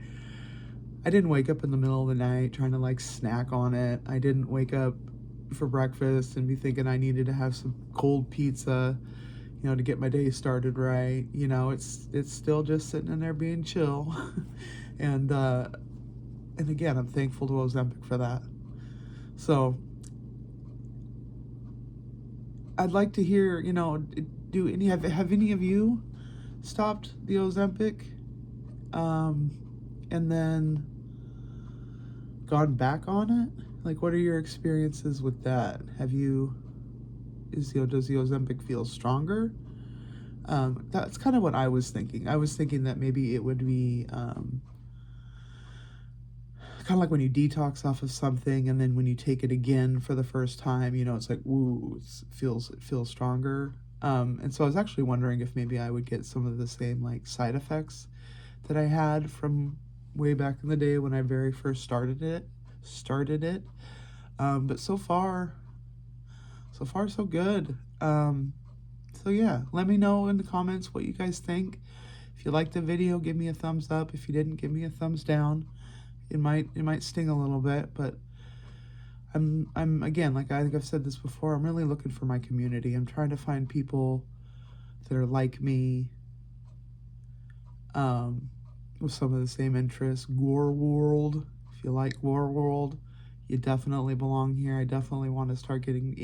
B: I didn't wake up in the middle of the night trying to like snack on it. I didn't wake up for breakfast and be thinking I needed to have some cold pizza, you know, to get my day started right. You know, it's still just sitting in there being chill. and again, I'm thankful to Ozempic for that. So I'd like to hear, you know, have any of you stopped the Ozempic, and then gone back on it? Like, what are your experiences with that? Does the Ozempic feel stronger? That's kind of what I was thinking. I was thinking that maybe it would be kind of like when you detox off of something, and then when you take it again for the first time, you know, it's like, woo, it feels stronger. And so I was actually wondering if maybe I would get some of the same like side effects that I had from way back in the day when I very first started it. But so far so good. So yeah, let me know in the comments what you guys think. If you liked the video, give me a thumbs up. If you didn't, give me a thumbs down. It might sting a little bit, but I'm again, like I think I've said this before, I'm really looking for my community. I'm trying to find people that are like me, with some of the same interests. Gore World. If you like Gore World, you definitely belong here. I definitely want to start getting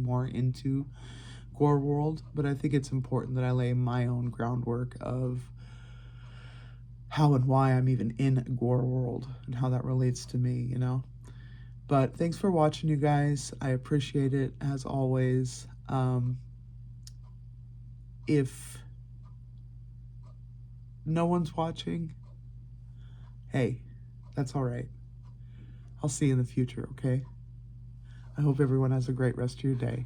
B: more into Gore World, but I think it's important that I lay my own groundwork of how and why I'm even in Gore World and how that relates to me, you know. But thanks for watching, you guys. I appreciate it as always. If no one's watching, hey, that's all right. I'll see you in the future, okay? I hope everyone has a great rest of your day.